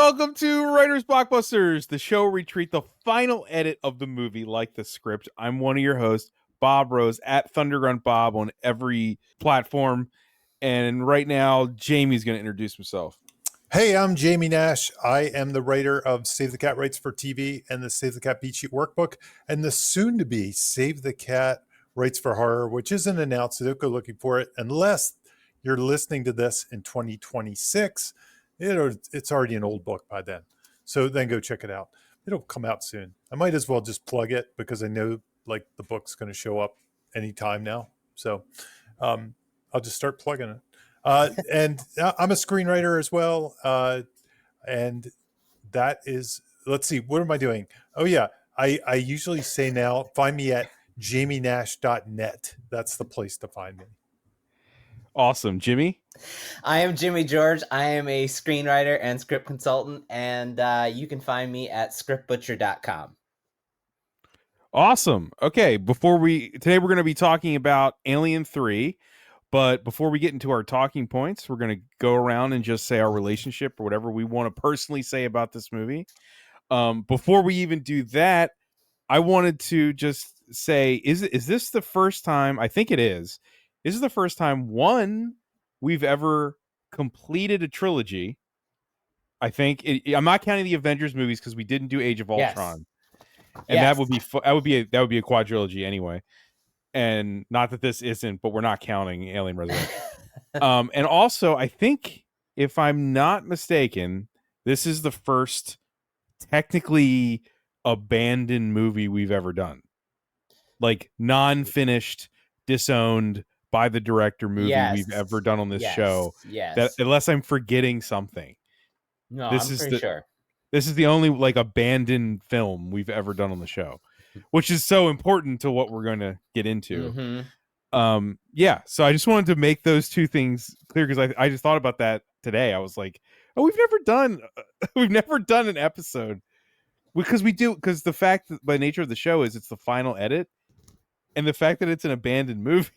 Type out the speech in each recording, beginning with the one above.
Welcome to Writers Blockbusters, the show where we treat the final edit of the movie like the script. I'm one of your hosts, Bob Rose, at Thundergrunt Bob on every platform. And right now, Jamie's going to introduce himself. Hey, I'm Jamie Nash. I am the writer of Save the Cat Writes for TV and the Save the Cat Beat Sheet Workbook, and the soon-to-be Save the Cat Writes for Horror, which isn't announced, so don't go looking for it unless you're listening to this in 2026. It's already an old book by then. So then go check it out. It'll come out soon. I might as well just plug it because I know like the book's going to show up anytime now. So I'll just start plugging it. And I'm a screenwriter as well. And that is, let's see, what am I doing? Oh yeah. I usually say now, find me at jamienash.net. That's the place to find me. Awesome. Jimmy? I am Jimmy George. I am a screenwriter and script consultant, and you can find me at scriptbutcher.com. Awesome. Okay, today we're going to be talking about Alien 3, but before we get into our talking points, we're going to go around and just say our relationship or whatever we want to personally say about this movie. Before we even do that, I wanted to just say, is this the first time? I think it is. This is the first time, we've ever completed a trilogy. I think I'm not counting the Avengers movies because we didn't do Age of Ultron, and that would be a quadrilogy anyway. And not that this isn't, but we're not counting Alien Resurrection. And also, I think if I'm not mistaken, this is the first technically abandoned movie we've ever done, like non-finished, disowned by the director movie we've ever done on this show. Yes. That, unless I'm forgetting something. No, I'm pretty sure. This is the only like abandoned film we've ever done on the show, which is so important to what we're going to get into. Mm-hmm. So I just wanted to make those two things clear because I just thought about that today. I was like, oh, we've never done an episode because the fact that by nature of the show is it's the final edit, and the fact that it's an abandoned movie.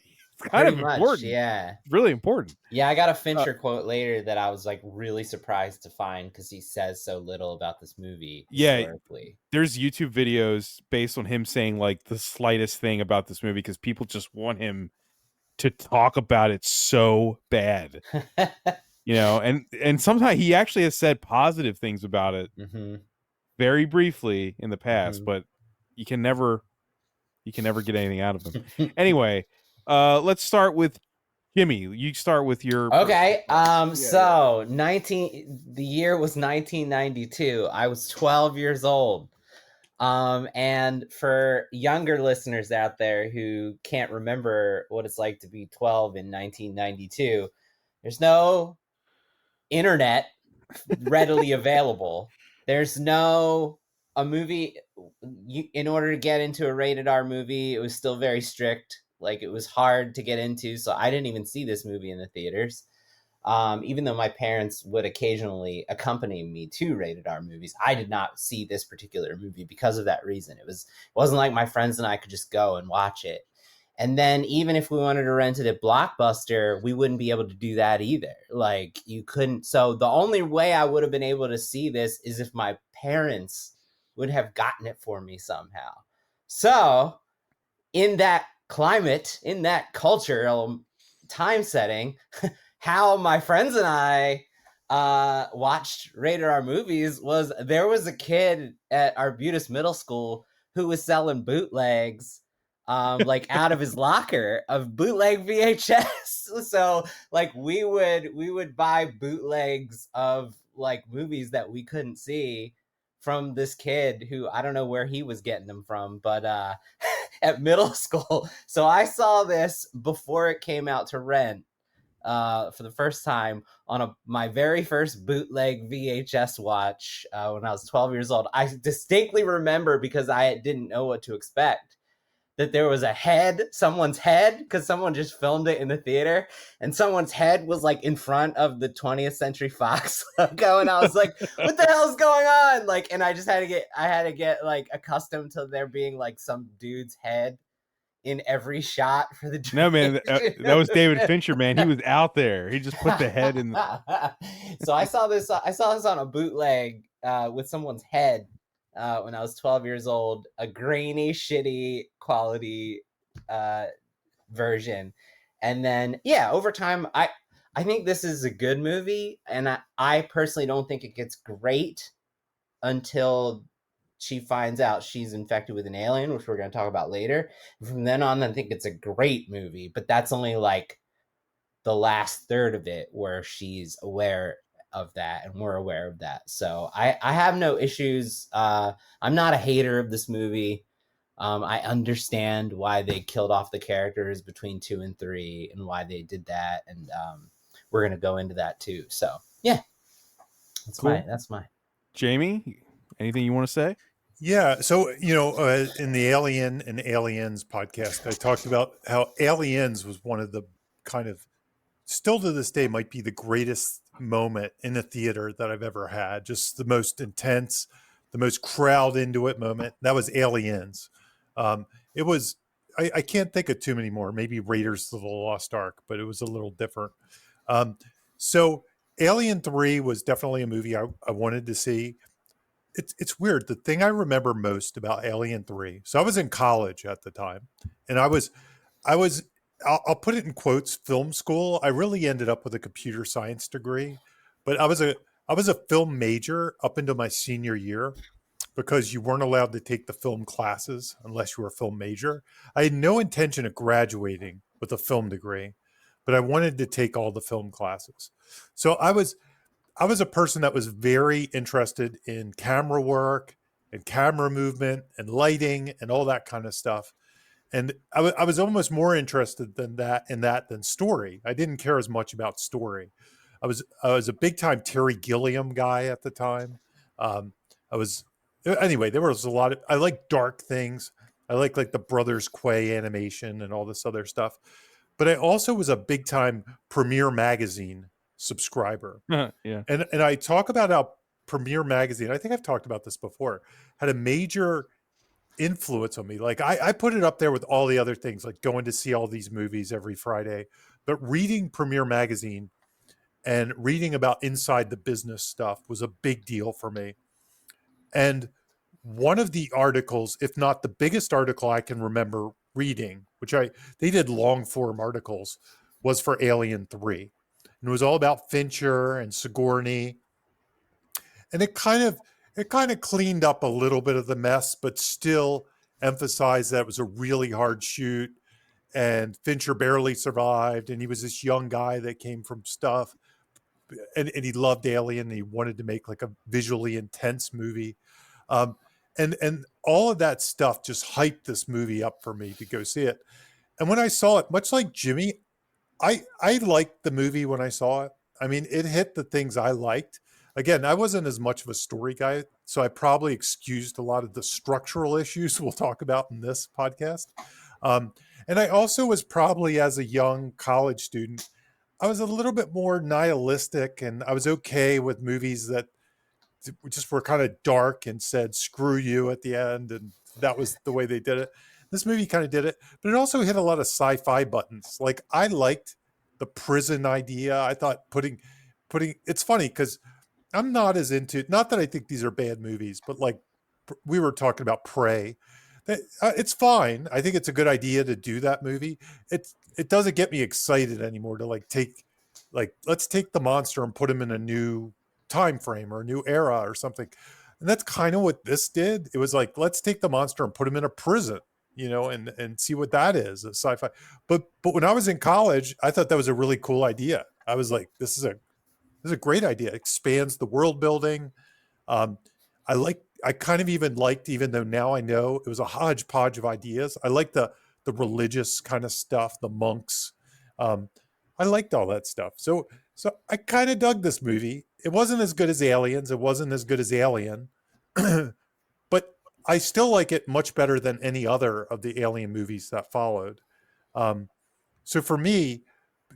Kind of important. Yeah. Really important. Yeah, I got a Fincher quote later that I was like really surprised to find because he says so little about this movie historically. There's YouTube videos based on him saying like the slightest thing about this movie because people just want him to talk about it so bad. And sometimes he actually has said positive things about it very briefly in the past, but you can never get anything out of him. Anyway, let's start with Jimmy. You start with your okay. So the year was 1992. I was 12 years old. And for younger listeners out there who can't remember what it's like to be 12 in 1992, there's no internet readily available. There's no a movie. In order to get into a rated R movie, it was still very strict. Like, it was hard to get into, so I didn't even see this movie in the theaters. Even though my parents would occasionally accompany me to rated R movies, I did not see this particular movie because of that reason. It wasn't like my friends and I could just go and watch it. And then even if we wanted to rent it at Blockbuster, we wouldn't be able to do that either. Like, you couldn't. So the only way I would have been able to see this is if my parents would have gotten it for me somehow. So in that climate, in that cultural time setting, how my friends and I watched rated R movies was there was a kid at Arbutus Middle School who was selling bootlegs like out of his locker of bootleg VHS. So like we would buy bootlegs of like movies that we couldn't see from this kid who I don't know where he was getting them from, but at middle school. So I saw this before it came out to rent for the first time on my very first bootleg VHS watch when I was 12 years old. I distinctly remember, because I didn't know what to expect, that there was someone's head, because someone just filmed it in the theater, and someone's head was like in front of the 20th Century Fox logo, and I was like, what the hell's going on? Like, and I had to get like accustomed to there being like some dude's head in every shot for the No, man, duration that of was the David film. Fincher, man. He was out there. He just put the head in. So I saw this on a bootleg with someone's head when I was 12 years old, a grainy, shitty quality version. And then, yeah, over time, I think this is a good movie, and I personally don't think it gets great until she finds out she's infected with an alien, which we're going to talk about later. From then on, I think it's a great movie, but that's only like the last third of it where she's aware of that and we're aware of that. So I have no issues. I'm not a hater of this movie. I understand why they killed off the characters between 2 and 3 and why they did that. And we're going to go into that too. So yeah, that's Cool. that's my Jamie, anything you want to say? Yeah. So, in the Alien and Aliens podcast, I talked about how Aliens was one of the kind of, still to this day, might be the greatest moment in a theater that I've ever had. Just the most intense, the most crowd into it moment. That was Aliens. It was, I can't think of too many more. Maybe Raiders of the Lost Ark, but it was a little different. So Alien 3 was definitely a movie I wanted to see. It's weird. The thing I remember most about Alien 3. So I was in college at the time, and I was I'll put it in quotes, film school. I really ended up with a computer science degree, but I was a film major up until my senior year because you weren't allowed to take the film classes unless you were a film major. I had no intention of graduating with a film degree, but I wanted to take all the film classes. So I was a person that was very interested in camera work and camera movement and lighting and all that kind of stuff. And I was almost more interested in that than story. I didn't care as much about story. I was a big time Terry Gilliam guy at the time. I was Anyway. There was a lot of, I like dark things. I like the Brothers Quay animation and all this other stuff. But I also was a big time Premiere Magazine subscriber. Yeah. And I talk about how Premiere Magazine, I think I've talked about this before, had a major influence on me. Like I put it up there with all the other things, like going to see all these movies every Friday. But reading Premiere Magazine and reading about inside the business stuff was a big deal for me. And one of the articles, if not the biggest article I can remember reading, they did long form articles, was for Alien 3. And it was all about Fincher and Sigourney. And it kind of cleaned up a little bit of the mess, but still emphasized that it was a really hard shoot and Fincher barely survived. And he was this young guy that came from stuff, and he loved Alien. And he wanted to make like a visually intense movie. And all of that stuff just hyped this movie up for me to go see it. And when I saw it, much like Jimmy, I liked the movie when I saw it. I mean, it hit the things I liked. Again, I wasn't as much of a story guy, so I probably excused a lot of the structural issues we'll talk about in this podcast. And I also was probably, as a young college student, I was a little bit more nihilistic, and I was okay with movies that just were kind of dark and said "screw you" at the end, and that was the way they did it. This movie kind of did it, but it also hit a lot of sci-fi buttons. Like I liked the prison idea. I thought putting it's funny because I'm not as into, not that I think these are bad movies, but like we were talking about Prey. It's fine. I think it's a good idea to do that movie. It doesn't get me excited anymore to let's take the monster and put him in a new time frame or a new era or something. And that's kind of what this did. It was like, let's take the monster and put him in a prison, and see what that is, a sci-fi. But when I was in college, I thought that was a really cool idea. I was like, this is a great idea. It expands the world building. I kind of even liked, even though now I know it was a hodgepodge of ideas, I like the religious kind of stuff, the monks. I liked all that stuff. So I kind of dug this movie. It wasn't as good as Aliens. It wasn't as good as Alien, but I still like it much better than any other of the Alien movies that followed. So for me,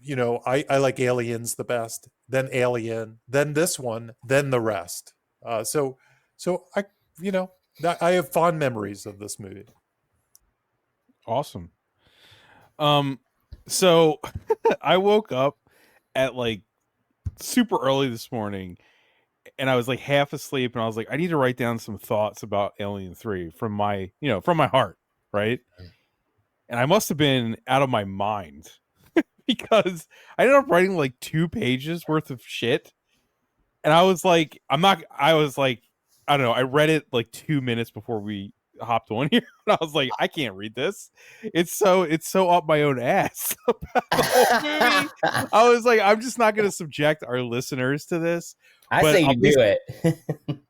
I like Aliens the best, then Alien, then this one, then the rest. So I have fond memories of this movie. Awesome. So I woke up at like super early this morning, and I was like half asleep, and I was like, I need to write down some thoughts about Alien 3 from my, from my heart, right? And I must have been out of my mind because I ended up writing like 2 pages worth of shit. And I was like, I don't know, I read it like 2 minutes before we hopped on here. And I was like, I can't read this. It's so up my own ass about the whole movie. I was like, I'm just not gonna subject our listeners to this. I But say you do it.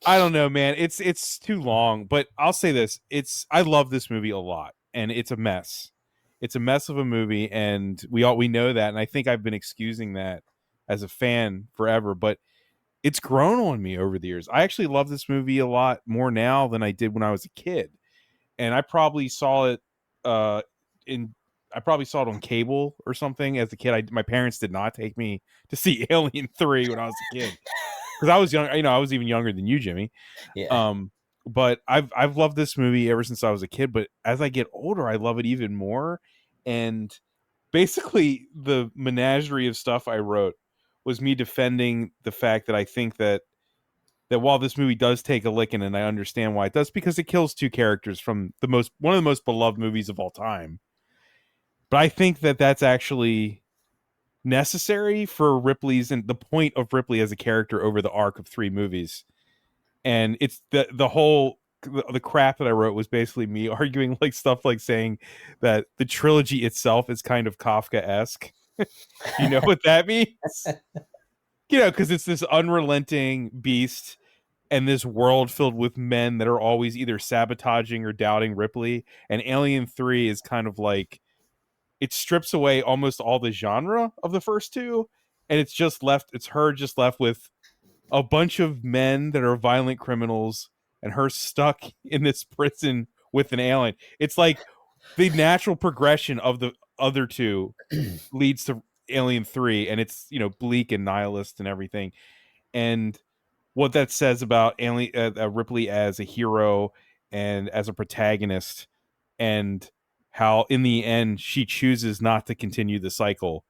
I don't know, man. It's too long, but I'll say this. I love this movie a lot, and it's a mess. It's a mess of a movie, and we know that, and I think I've been excusing that as a fan forever, but it's grown on me over the years. I actually love this movie a lot more now than I did when I was a kid. And I probably saw it in I probably saw it on cable or something as a kid. My parents did not take me to see Alien 3 when I was a kid. Because I was young, I was even younger than you, Jimmy. Yeah. But I've loved this movie ever since I was a kid. But as I get older, I love it even more. And basically, the menagerie of stuff I wrote was me defending the fact that I think that while this movie does take a licking, and I understand why it does, because it kills 2 characters from one of the most beloved movies of all time. But I think that that's actually necessary for Ripley's and the point of Ripley as a character over the arc of 3 movies. And it's the whole the crap that I wrote was basically me arguing like stuff like saying that the trilogy itself is kind of Kafka-esque. You know what that means? Because it's this unrelenting beast and this world filled with men that are always either sabotaging or doubting Ripley. And Alien 3 is kind of like, it strips away almost all the genre of the first 2, and it's her just left with a bunch of men that are violent criminals and her stuck in this prison with an alien. It's like the natural progression of the other 2 leads to Alien 3, and it's, bleak and nihilist and everything. And what that says about Ripley as a hero and as a protagonist, and how in the end she chooses not to continue the cycle.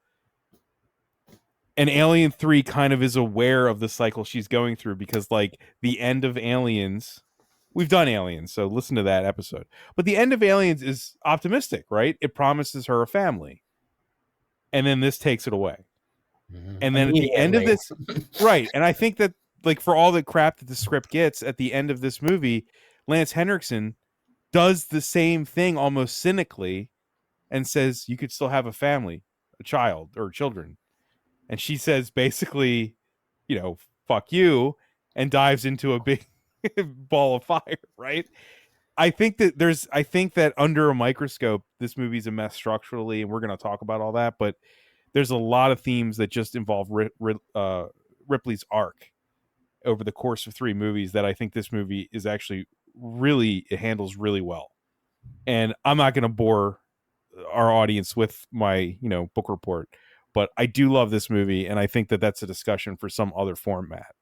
And Alien 3 kind of is aware of the cycle she's going through, because like the end of Aliens, we've done Aliens, so listen to that episode. But the end of Aliens is optimistic, right? It promises her a family. And then this takes it away. And then at the end of this, right. And I think that, like, for all the crap that the script gets at the end of this movie, Lance Henriksen does the same thing almost cynically and says, you could still have a family, a child or children. And she says, basically, fuck you, and dives into a big ball of fire, right? I think that under a microscope, this movie's a mess structurally, and we're going to talk about all that, but there's a lot of themes that just involve Ripley's arc over the course of 3 movies that I think this movie is actually it handles really well. And I'm not going to bore our audience with my, book report, but I do love this movie, and I think that that's a discussion for some other format.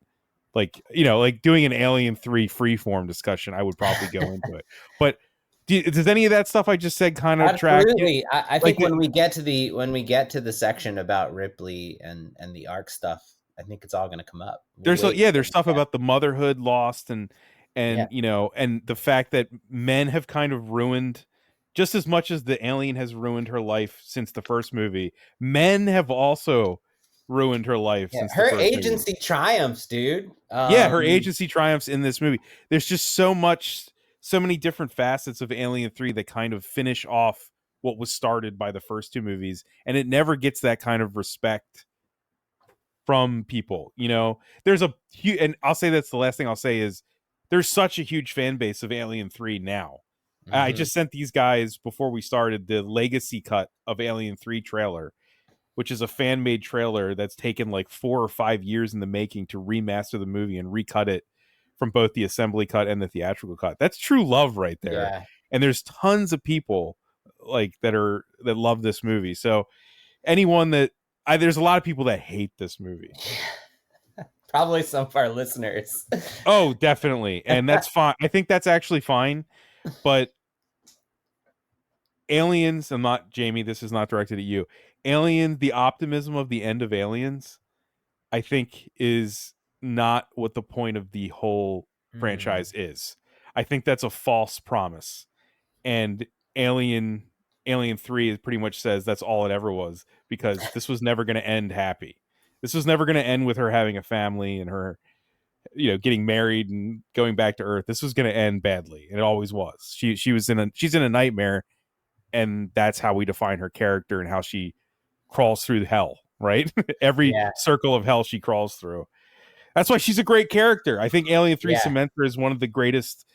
Like, like doing an Alien 3 freeform discussion, I would probably go into it. But does any of that stuff I just said kind of track? Absolutely. I think when we get to the section about Ripley and the arc stuff, I think it's all going to come up. There's stuff about the motherhood lost, and and the fact that men have kind of ruined, just as much as the alien has ruined her life since the first movie. Men have also ruined her life since her the first agency movie. Triumphs, dude. Her agency triumphs in this movie. There's just so many different facets of Alien 3 that kind of finish off what was started by the first 2 movies, and it never gets that kind of respect from people. There's and I'll say that's the last thing I'll say is there's such a huge fan base of Alien 3 now. Mm-hmm. I just sent these guys before we started the legacy cut of Alien 3 trailer, which is a fan-made trailer that's taken like 4 or 5 years in the making to remaster the movie and recut it from both the assembly cut and the theatrical cut. That's true love right there. Yeah. And there's tons of people like that love this movie. So anyone there's a lot of people that hate this movie. Probably some of our listeners. Oh, definitely. And that's fine. I think that's actually fine. But Aliens, I'm not Jamie, this is not directed at you. Alien, the optimism of the end of Aliens, I think is not what the point of the whole franchise is. I think that's a false promise. And Alien Alien 3 pretty much says that's all it ever was, because this was never going to end happy. This was never going to end with her having a family and her, you know, getting married and going back to Earth. This was going to end badly, and it always was. She's in a nightmare, and that's how we define her character and how she crawls through hell, right? Every Yeah. circle of hell she crawls through. That's why she's a great character. I think Alien 3 Yeah. cements her as one of the greatest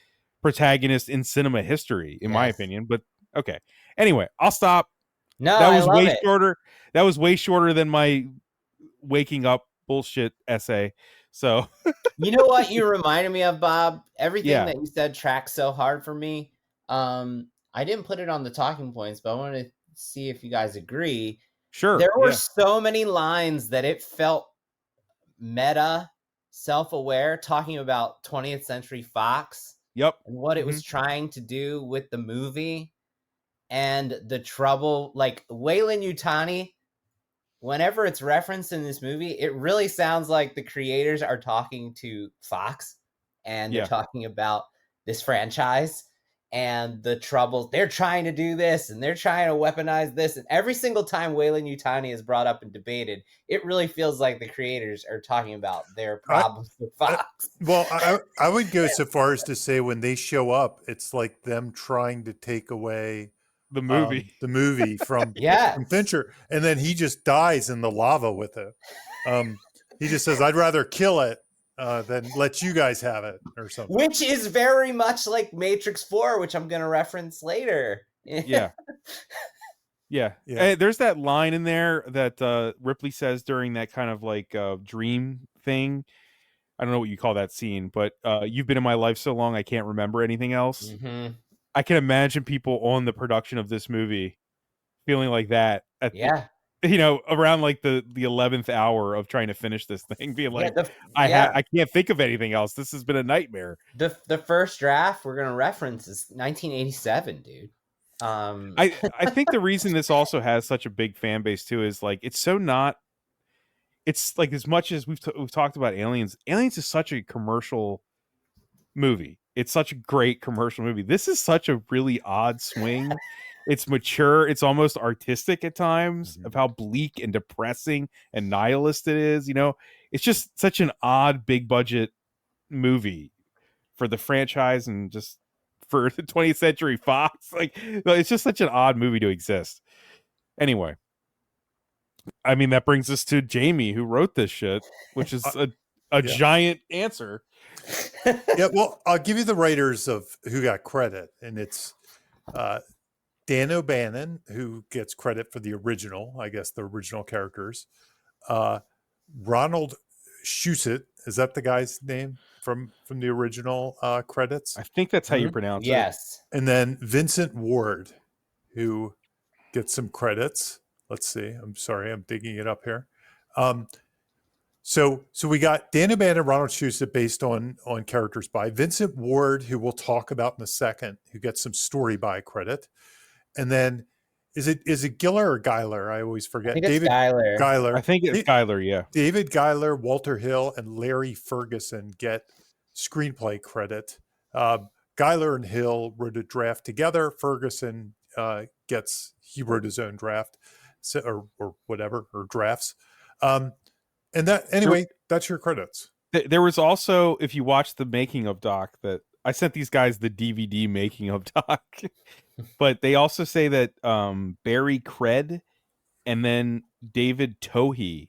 protagonists in cinema history, in my Yes. opinion. But okay. Anyway, I'll stop. No, That I was love way it. shorter. That was way shorter than my waking up bullshit essay. So You know what you reminded me of, Bob? Everything Yeah. that you said tracks so hard for me. I didn't put it on the talking points, but I wanted to see if you guys agree. sure. There were Yeah. so many lines that it felt meta, self-aware, talking about 20th Century Fox Yep. and what it was trying to do with the movie and the trouble. Like Weyland-Yutani, whenever it's referenced in this movie, it really sounds like the creators are talking to Fox and they're Yeah. talking about this franchise and the troubles. They're trying to do this and they're trying to weaponize this. And every single time Weyland-Yutani is brought up and debated, it really feels like the creators are talking about their problems with Fox. Well, I would go so far as to say when they show up, it's like them trying to take away The movie. from Yes. from Fincher, and then he just dies in the lava with it. He just says, "I'd rather kill it than let you guys have it," or something. Which is very much like Matrix 4, which I'm going to reference later. Yeah. Yeah. Yeah. There's that line in there that Ripley says during that kind of like dream thing. I don't know what you call that scene, but you've been in my life so long I can't remember anything else. Mhm. I can imagine people on the production of this movie feeling like that at Yeah. you know, around like the 11th hour of trying to finish this thing, being like, Yeah, I can't think of anything else. This has been a nightmare. the first draft we're gonna reference is 1987, dude. I think the reason this also has such a big fan base too is like it's so not. It's like as much as we've talked about Aliens. Aliens is such a commercial movie. It's such a great commercial movie. This is such a really odd swing. It's mature. It's almost artistic at times of how bleak and depressing and nihilist it is. You know, it's just such an odd big budget movie for the franchise and just for the 20th Century Fox. Like, it's just such an odd movie to exist. Anyway, I mean, that brings us to Jamie, who wrote this shit, which is a giant answer. Yeah, well, I'll give you the writers of who got credit, and it's Dan O'Bannon, who gets credit for the original, I guess the original characters. Ronald Shusett, is that the guy's name from the original credits? I think that's how you pronounce it. Yes. And then Vincent Ward, who gets some credits. Let's see. I'm sorry, I'm digging it up here. So we got Dan O'Bannon, Ronald Shusett, based on characters by Vincent Ward, who we'll talk about in a second, who gets some story by credit. And then is it Giller or Geiler? I always forget. I think it's David Geiler. I think it's Geiler, yeah. David Geiler, Walter Hill, and Larry Ferguson get screenplay credit. Geiler and Hill wrote a draft together. Ferguson he wrote his own draft, or whatever, or drafts. And that anyway, that's your credits. There was also, if you watch the making of doc, that I sent these guys the DVD making of doc, but they also say that Barry Cred and then David Tohey.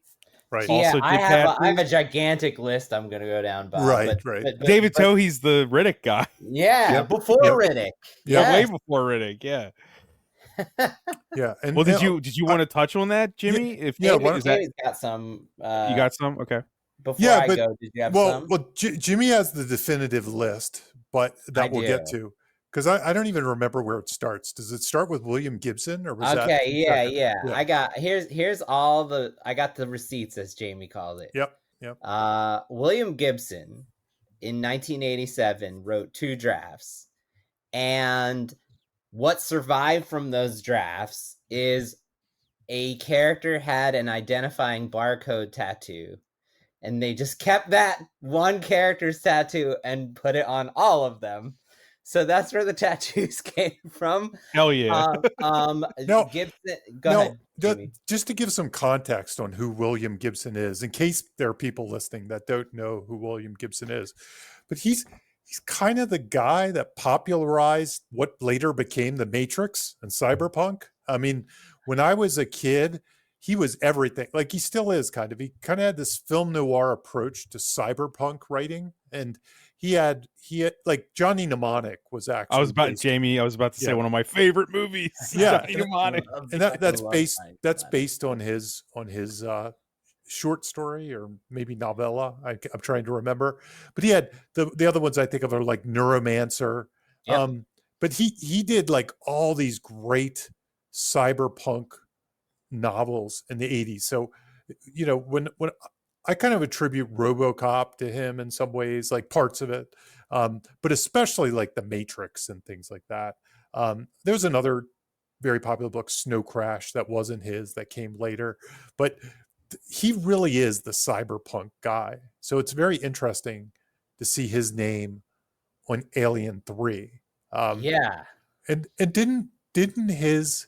Right. Yeah, also I did have a gigantic list I'm going to go down by. Right. David Tohey's the Riddick guy. Yeah, Yep, before yep. Riddick. Yeah, way Yes. before Riddick. Yeah. Yeah. And Well, did you want to touch on that, Jimmy? David's got some. You got some? Okay. Before I go, did you have some? Well, Jimmy has the definitive list, but that we'll get to. Because I don't even remember where it starts. Does it start with William Gibson, or was that? Okay, yeah. I got here's all the I got the receipts, as Jamie called it. Yep. William Gibson in 1987 wrote 2 drafts, and what survived from those drafts is a character had an identifying barcode tattoo, and they just kept that one character's tattoo and put it on all of them. So that's where the tattoos came from. Hell yeah. No, Gibson, go ahead, Jamie. Just to give some context on who William Gibson is, in case there are people listening that don't know who William Gibson is, but he's kind of the guy that popularized what later became the Matrix and cyberpunk. I mean, when I was a kid, he was everything. Like, he still is kind of. He kind of had this film noir approach to cyberpunk writing, and he had like Johnny Mnemonic was actually. I was about to say one of my favorite movies. Yeah, Johnny Mnemonic. And that's based on his short story, or maybe novella. I'm trying to remember, but he had the other ones I think of are like Neuromancer. Yep. But he did like all these great cyberpunk novels in the 80s. So, you know, when I kind of attribute RoboCop to him in some ways, like parts of it, but especially like The Matrix and things like that. There's another very popular book, Snow Crash, that wasn't his, that came later, but he really is the cyberpunk guy. So it's very interesting to see his name on Alien 3. Yeah. And didn't his,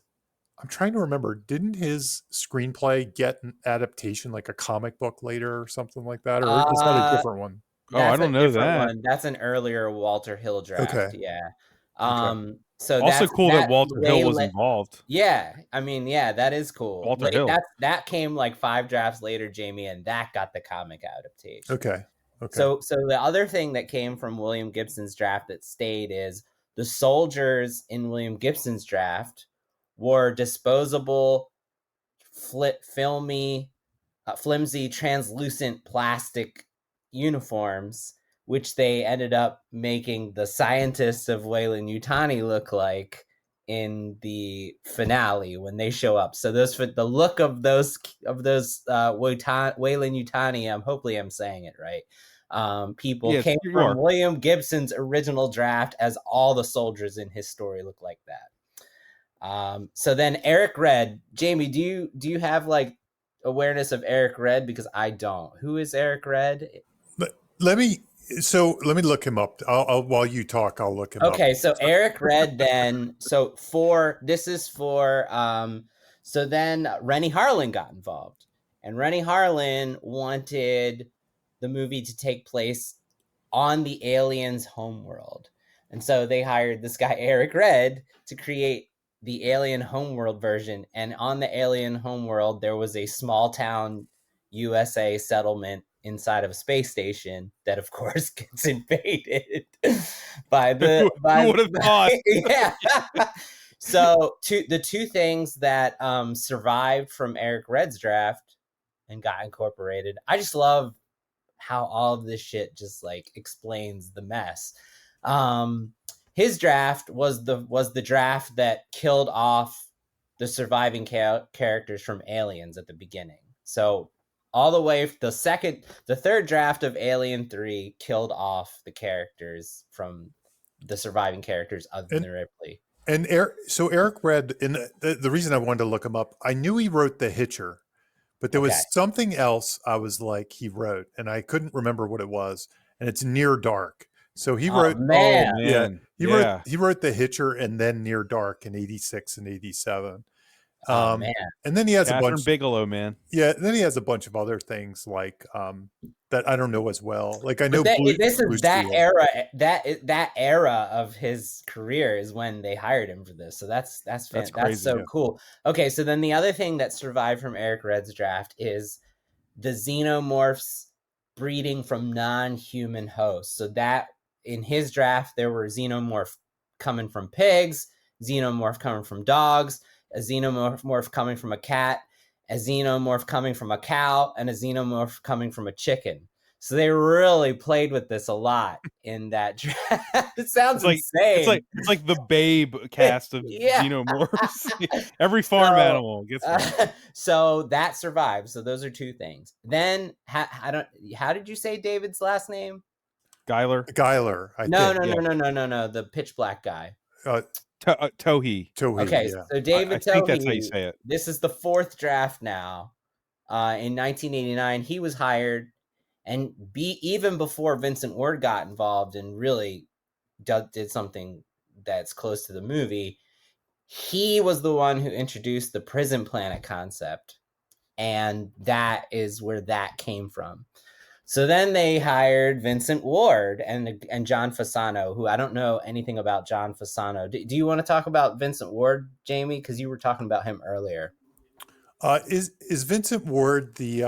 I'm trying to remember, didn't his screenplay get an adaptation, like a comic book later or something like that? Or is that a different one? Oh, I don't know that. One. That's an earlier Walter Hill draft. Okay. Yeah. Okay. So Also cool that Walter Hill was involved. Yeah, I mean, yeah, that is cool. Walter Hill. That came like 5 drafts later, Jamie, and that got the comic adaptation. Okay. So the other thing that came from William Gibson's draft that stayed is the soldiers in William Gibson's draft wore disposable, flimsy, translucent plastic uniforms, which they ended up making the scientists of Weyland-Yutani look like in the finale when they show up. So those, for the look of those Weyland-Yutani, hopefully I'm saying it right. People came from William Gibson's original draft, as all the soldiers in his story look like that. So then Eric Red, Jamie, do you have like awareness of Eric Red? Because I don't. Who is Eric Red? Let me look him up. I'll while you talk, I'll look him up. Okay, so Eric Red then. So then Rennie Harlin got involved, and Rennie Harlin wanted the movie to take place on the aliens' homeworld, and so they hired this guy Eric Red to create the alien homeworld version. And on the alien homeworld, there was a small town USA settlement inside of a space station that, of course, gets invaded by the. Who would have thought? Yeah. So the two things that survived from Eric Red's draft and got incorporated. I just love how all of this shit just like explains the mess. His draft was the draft that killed off the surviving characters from Aliens at the beginning. So all the way the third draft of Alien 3 killed off the characters from the surviving characters other than Ripley. And Eric Red, and the reason I wanted to look him up, I knew he wrote The Hitcher, but there was something else I was like he wrote, and I couldn't remember what it was, and it's Near Dark. So he wrote, he wrote The Hitcher and then Near Dark in 86 and 87. And then he has Catherine Bigelow, man. Yeah, then he has a bunch of other things like that I don't know as well. Like I know that era of his career is when they hired him for this. So that's crazy, that's so cool. Okay, so then the other thing that survived from Eric Red's draft is the xenomorphs breeding from non-human hosts. So that in his draft there were xenomorph coming from pigs, xenomorph coming from dogs, a xenomorph coming from a cat, a xenomorph coming from a cow, and a xenomorph coming from a chicken. So they really played with this a lot in that draft. It sounds insane. It's like the Babe cast of xenomorphs. Every farm animal gets one. So that survived. So those are two things. Then how did you say David's last name? Geiler. I think. No. The pitch black guy. Tohei. Tohei, Okay, yeah. so David I think that's how you Tohei, say it. this is the 4th draft now. In 1989, he was hired, and even before Vincent Ward got involved and really did something that's close to the movie, he was the one who introduced the prison planet concept, and that is where that came from. So then they hired Vincent Ward and John Fasano, who I don't know anything about John Fasano. Do you want to talk about Vincent Ward, Jamie? Because you were talking about him earlier. Is Vincent Ward the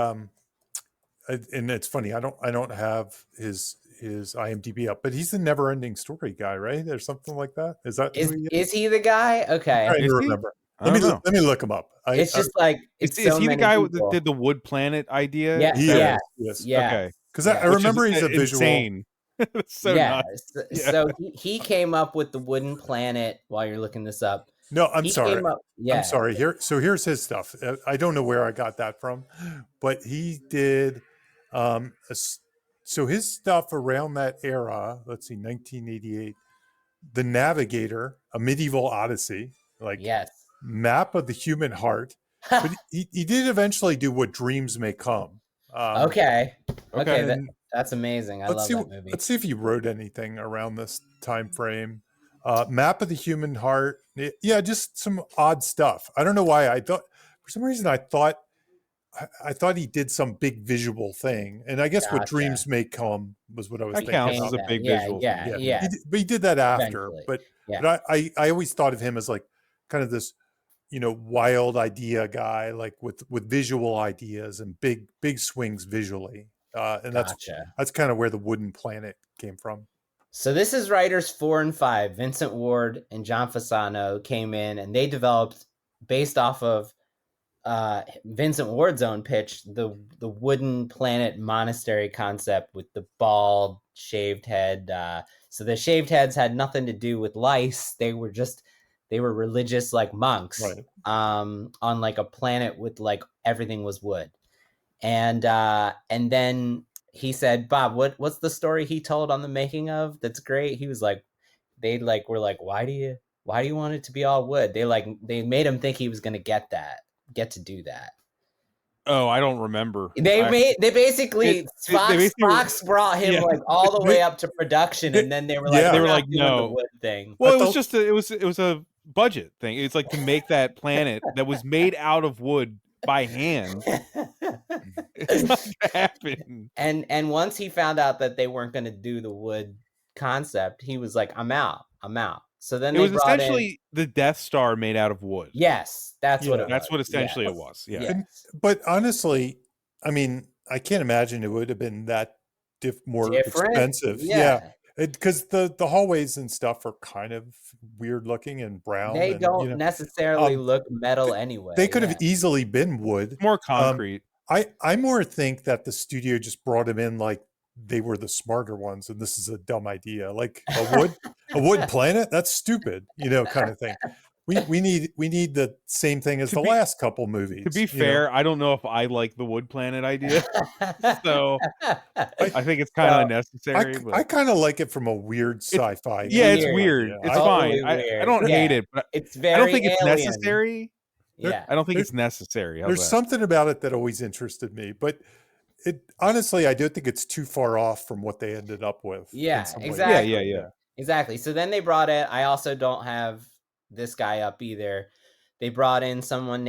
and it's funny, I don't have his IMDb up, but he's the Never Ending Story guy, right? Or something like that. Is that who he is? Is he the guy? Okay. I'm trying Is to he? remember. I don't know. Let me look him up. It's just like it's Is so he the many guy that people. did the Wood Planet idea? Yeah, He yeah, is. Yes. yeah. Okay. Because Yeah. I Which is remember he's a visual. insane. It's so yeah. nuts. So, Yeah. so he came up with the wooden planet. While you're looking this up, No, I'm he sorry. came up. Yeah. I'm sorry. Here's his stuff. I don't know where I got that from, but he did. So his stuff around that era. Let's see, 1988. The Navigator, A Medieval Odyssey, like Yes. Map of the Human Heart. But he did eventually do What Dreams May Come. Okay. and That's amazing. I love that movie. Let's see if he wrote anything around this time frame. Map of the Human Heart. Yeah, just some odd stuff. I don't know why. I thought for some reason I thought he did some big visual thing, and I guess What Gotcha. Dreams May Come was what I was That thinking counts about. as a big Yeah, visual yeah, thing. yeah. But he did that after. Eventually. But Yeah. but I always thought of him as like kind of this, wild idea guy, like with visual ideas and big swings visually. And Gotcha. that's kind of where the Wooden Planet came from. So this is writers 4 and 5. Vincent Ward and John Fasano came in, and they developed, based off of Vincent Ward's own pitch, the Wooden Planet monastery concept with the bald, shaved head. So the shaved heads had nothing to do with lice. They were religious, like monks, Right. on like a planet with like everything was wood. And then he said, Bob, what's the story he told on the making of? That's great. He was like, were like, why do you want it to be all wood? They made him think he was going to get to do that. Oh, I don't remember. Fox brought him like all the way up to production, and then they were like, Yeah. They were like, doing no. the wood thing. Well, it was a budget thing. It's like to make that planet that was made out of wood by hand. It's not gonna happen. And once he found out that they weren't going to do the wood concept, he was like, I'm out. So then It was essentially the Death Star made out of wood. Yes, that's what it was. That's what essentially Yes. it was. Yeah. Yes. But honestly, I mean, I can't imagine it would have been that more Different? expensive. Yeah. Because the hallways and stuff are kind of weird looking and brown. They and, don't necessarily look metal anyway. They could have easily been wood. More concrete. I more think that the studio just brought him in like they were the smarter ones, and this is a dumb idea. Like a wood planet? That's stupid, kind of thing. We need the same thing as the last couple movies. To be fair, I don't know if I like the Wood Planet idea, so I think it's kind of unnecessary. I kind of like it from a weird sci-fi. Yeah, it's weird. Yeah. It's Totally fine. weird. I don't hate it, but it's very I don't think it's alien. necessary. Yeah. I don't think it's necessary. How's There's that? something about it that always interested me, but honestly, I do think it's too far off from what they ended up with. Yeah, in some ways. exactly. Yeah. Exactly. So then they brought in, I also don't have this guy up either. They brought in someone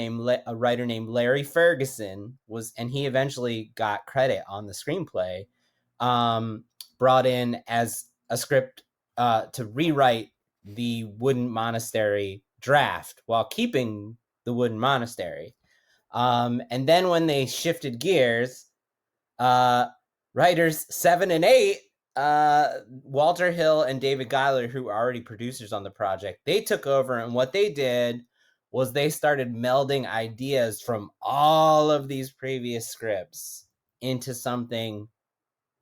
a writer named Larry Ferguson, and he eventually got credit on the screenplay. Brought in as a script to rewrite the Wooden Monastery draft while keeping the Wooden Monastery. And then when they shifted gears, writers 7 and 8, Walter Hill and David Giler, who were already producers on the project, they took over, and what they did was they started melding ideas from all of these previous scripts into something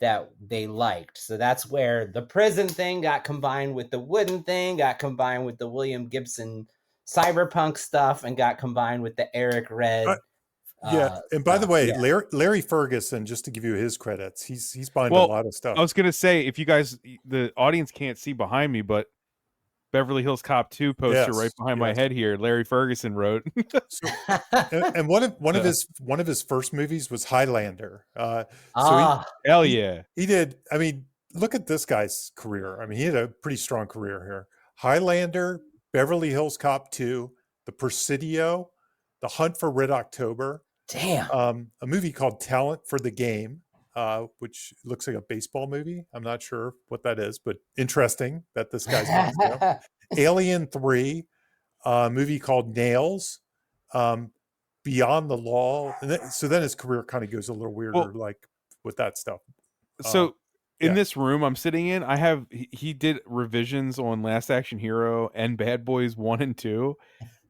that they liked. So that's where the prison thing got combined with the wooden thing, got combined with the William Gibson cyberpunk stuff, and got combined with the Eric Red. And by the way, Larry Ferguson, just to give you his credits, he's behind a lot of stuff. I was gonna say, if you guys, the audience can't see behind me, but Beverly Hills Cop 2 poster Yes, right behind my yes. head here. Larry Ferguson wrote. So, and one of his first movies was Highlander. So Ah, Hell he, yeah. he did. I mean, look at this guy's career. I mean, he had a pretty strong career here. Highlander, Beverly Hills Cop 2, The Presidio, The Hunt for Red October, damn. a movie called Talent for the Game, which looks like a baseball movie. I'm not sure what that is, but interesting that this guy's in this now. Alien 3, a movie called Nails, Beyond the Law. And so then his career kind of goes a little weirder, like with that stuff. So in yeah. this room I'm sitting in, I have he did revisions on Last Action Hero and Bad Boys 1 and 2.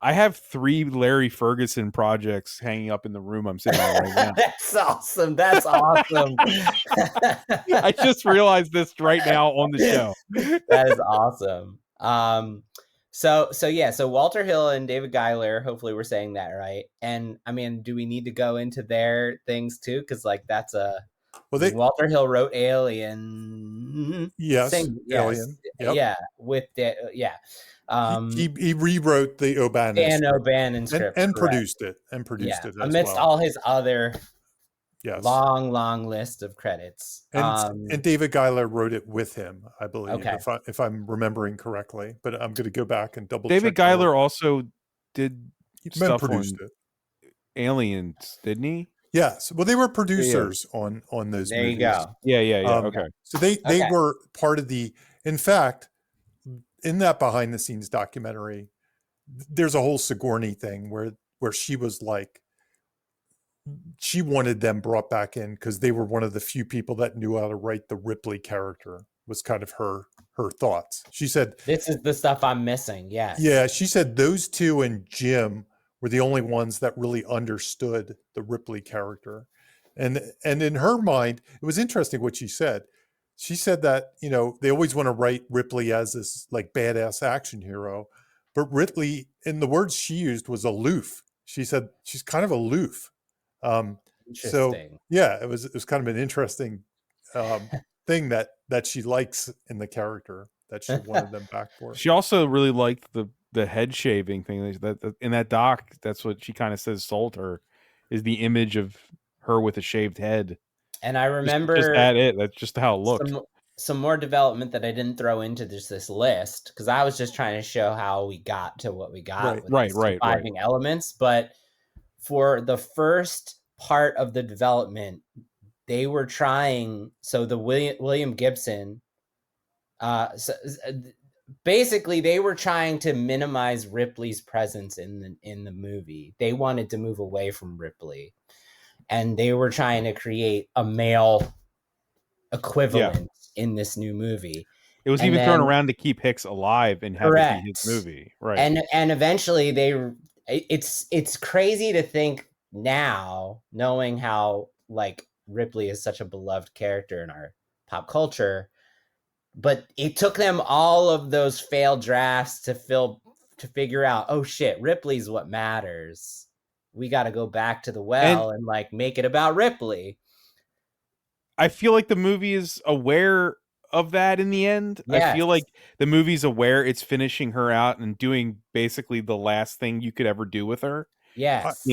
I have 3 Larry Ferguson projects hanging up in the room I'm sitting in right now. That's awesome. That's awesome. I just realized this right now on the show. That is awesome. So Walter Hill and David Giler, hopefully we're saying that right. And I mean, do we need to go into their things too? Because like that's Walter Hill wrote Alien. Yes, Alien. Yep. Yeah, with the he rewrote the O'Bannon Dan O'Bannon script and produced it as amidst well. all his other yes. long list of credits. And David Giler wrote it with him, I believe, Okay. if I'm remembering correctly. But I'm going to go back and double David check. Giler also did stuff produced on it. Aliens, didn't he? Yes. Well, they were producers on those there movies. You go. Yeah. Okay. So they were part of the. In fact, in that behind the scenes documentary, there's a whole Sigourney thing where she was like, she wanted them brought back in because they were one of the few people that knew how to write the Ripley character, was kind of her thoughts. She said, this is the stuff I'm missing. Yes. Yeah. She said those two and Jim were the only ones that really understood the Ripley character. And in her mind, it was interesting what she said. She said that, they always want to write Ripley as this like badass action hero, but Ripley, in the words she used, was aloof. She said she's kind of aloof. So yeah, it was kind of an interesting thing that she likes in the character that she wanted them back for. She also really liked the head shaving thing that in that doc. That's what she kind of says sold her, is the image of her with a shaved head. And I remember just that's just how it looked. Some more development that I didn't throw into this list because I was just trying to show how we got to what we got with surviving elements. But for the first part of the development, they were trying. So the William Gibson, basically they were trying to minimize Ripley's presence in the movie. They wanted to move away from Ripley. And they were trying to create a male equivalent in this new movie. It was even thrown around to keep Hicks alive and have it be his movie, right? And eventually it's crazy to think now, knowing how like Ripley is such a beloved character in our pop culture, but it took them all of those failed drafts to figure out, oh shit, Ripley's what matters. We got to go back to the well and like make it about Ripley. I feel like the movie is aware of that in the end. Yes. I feel like the movie's aware it's finishing her out and doing basically the last thing you could ever do with her. Yes.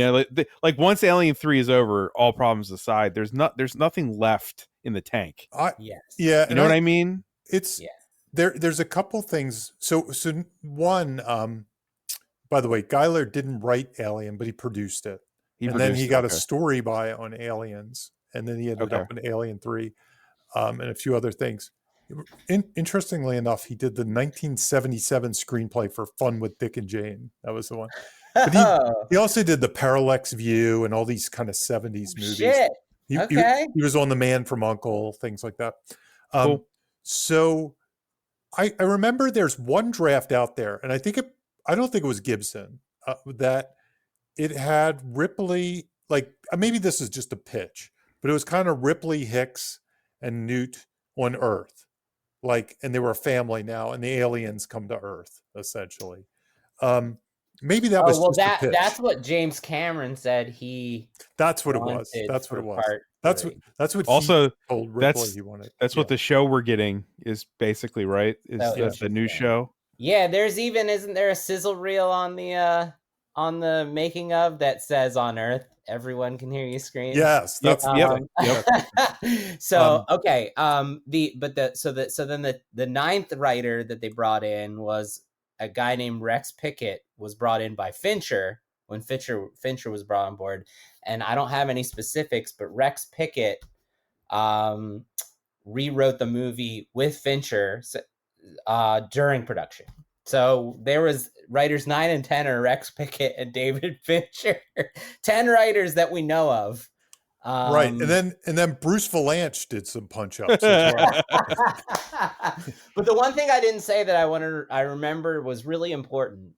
Like once Alien 3 is over, all problems aside, there's nothing left in the tank. Yes. Yeah. You know what I mean? It's there's a couple things. So one, by the way, Giler didn't write Alien, but he produced it. Then he got a story by on Aliens, and then he ended up in Alien 3 and a few other things. Interestingly enough, he did the 1977 screenplay for Fun with Dick and Jane. That was the one. But he also did the Parallax View and all these kind of 70s movies. Shit. He was on The Man from U.N.C.L.E., things like that. Cool. So I remember there's one draft out there, and I don't think it was Gibson, that it had Ripley, like maybe this is just a pitch, but it was kind of Ripley, Hicks, and Newt on Earth. Like, and they were a family now, and the aliens come to Earth, essentially. Maybe that was just a pitch. That's what James Cameron said That's what it was. That's what it was. That's what also he told Ripley he wanted. That's what the show we're getting is basically, right? Is the new show? Yeah, there's even isn't there a sizzle reel on the making of that says on Earth everyone can hear you scream? Yes, that's Yep. So okay, the ninth writer that they brought in was a guy named Rex Pickett, was brought in by Fincher when Fincher was brought on board, and I don't have any specifics, but Rex Pickett rewrote the movie with Fincher during production. So there was writers 9 and 10 are Rex Pickett and David Fincher. 10 writers that we know of. right. And then Bruce Valanche did some punch ups as well. But the one thing I didn't say that I remember was really important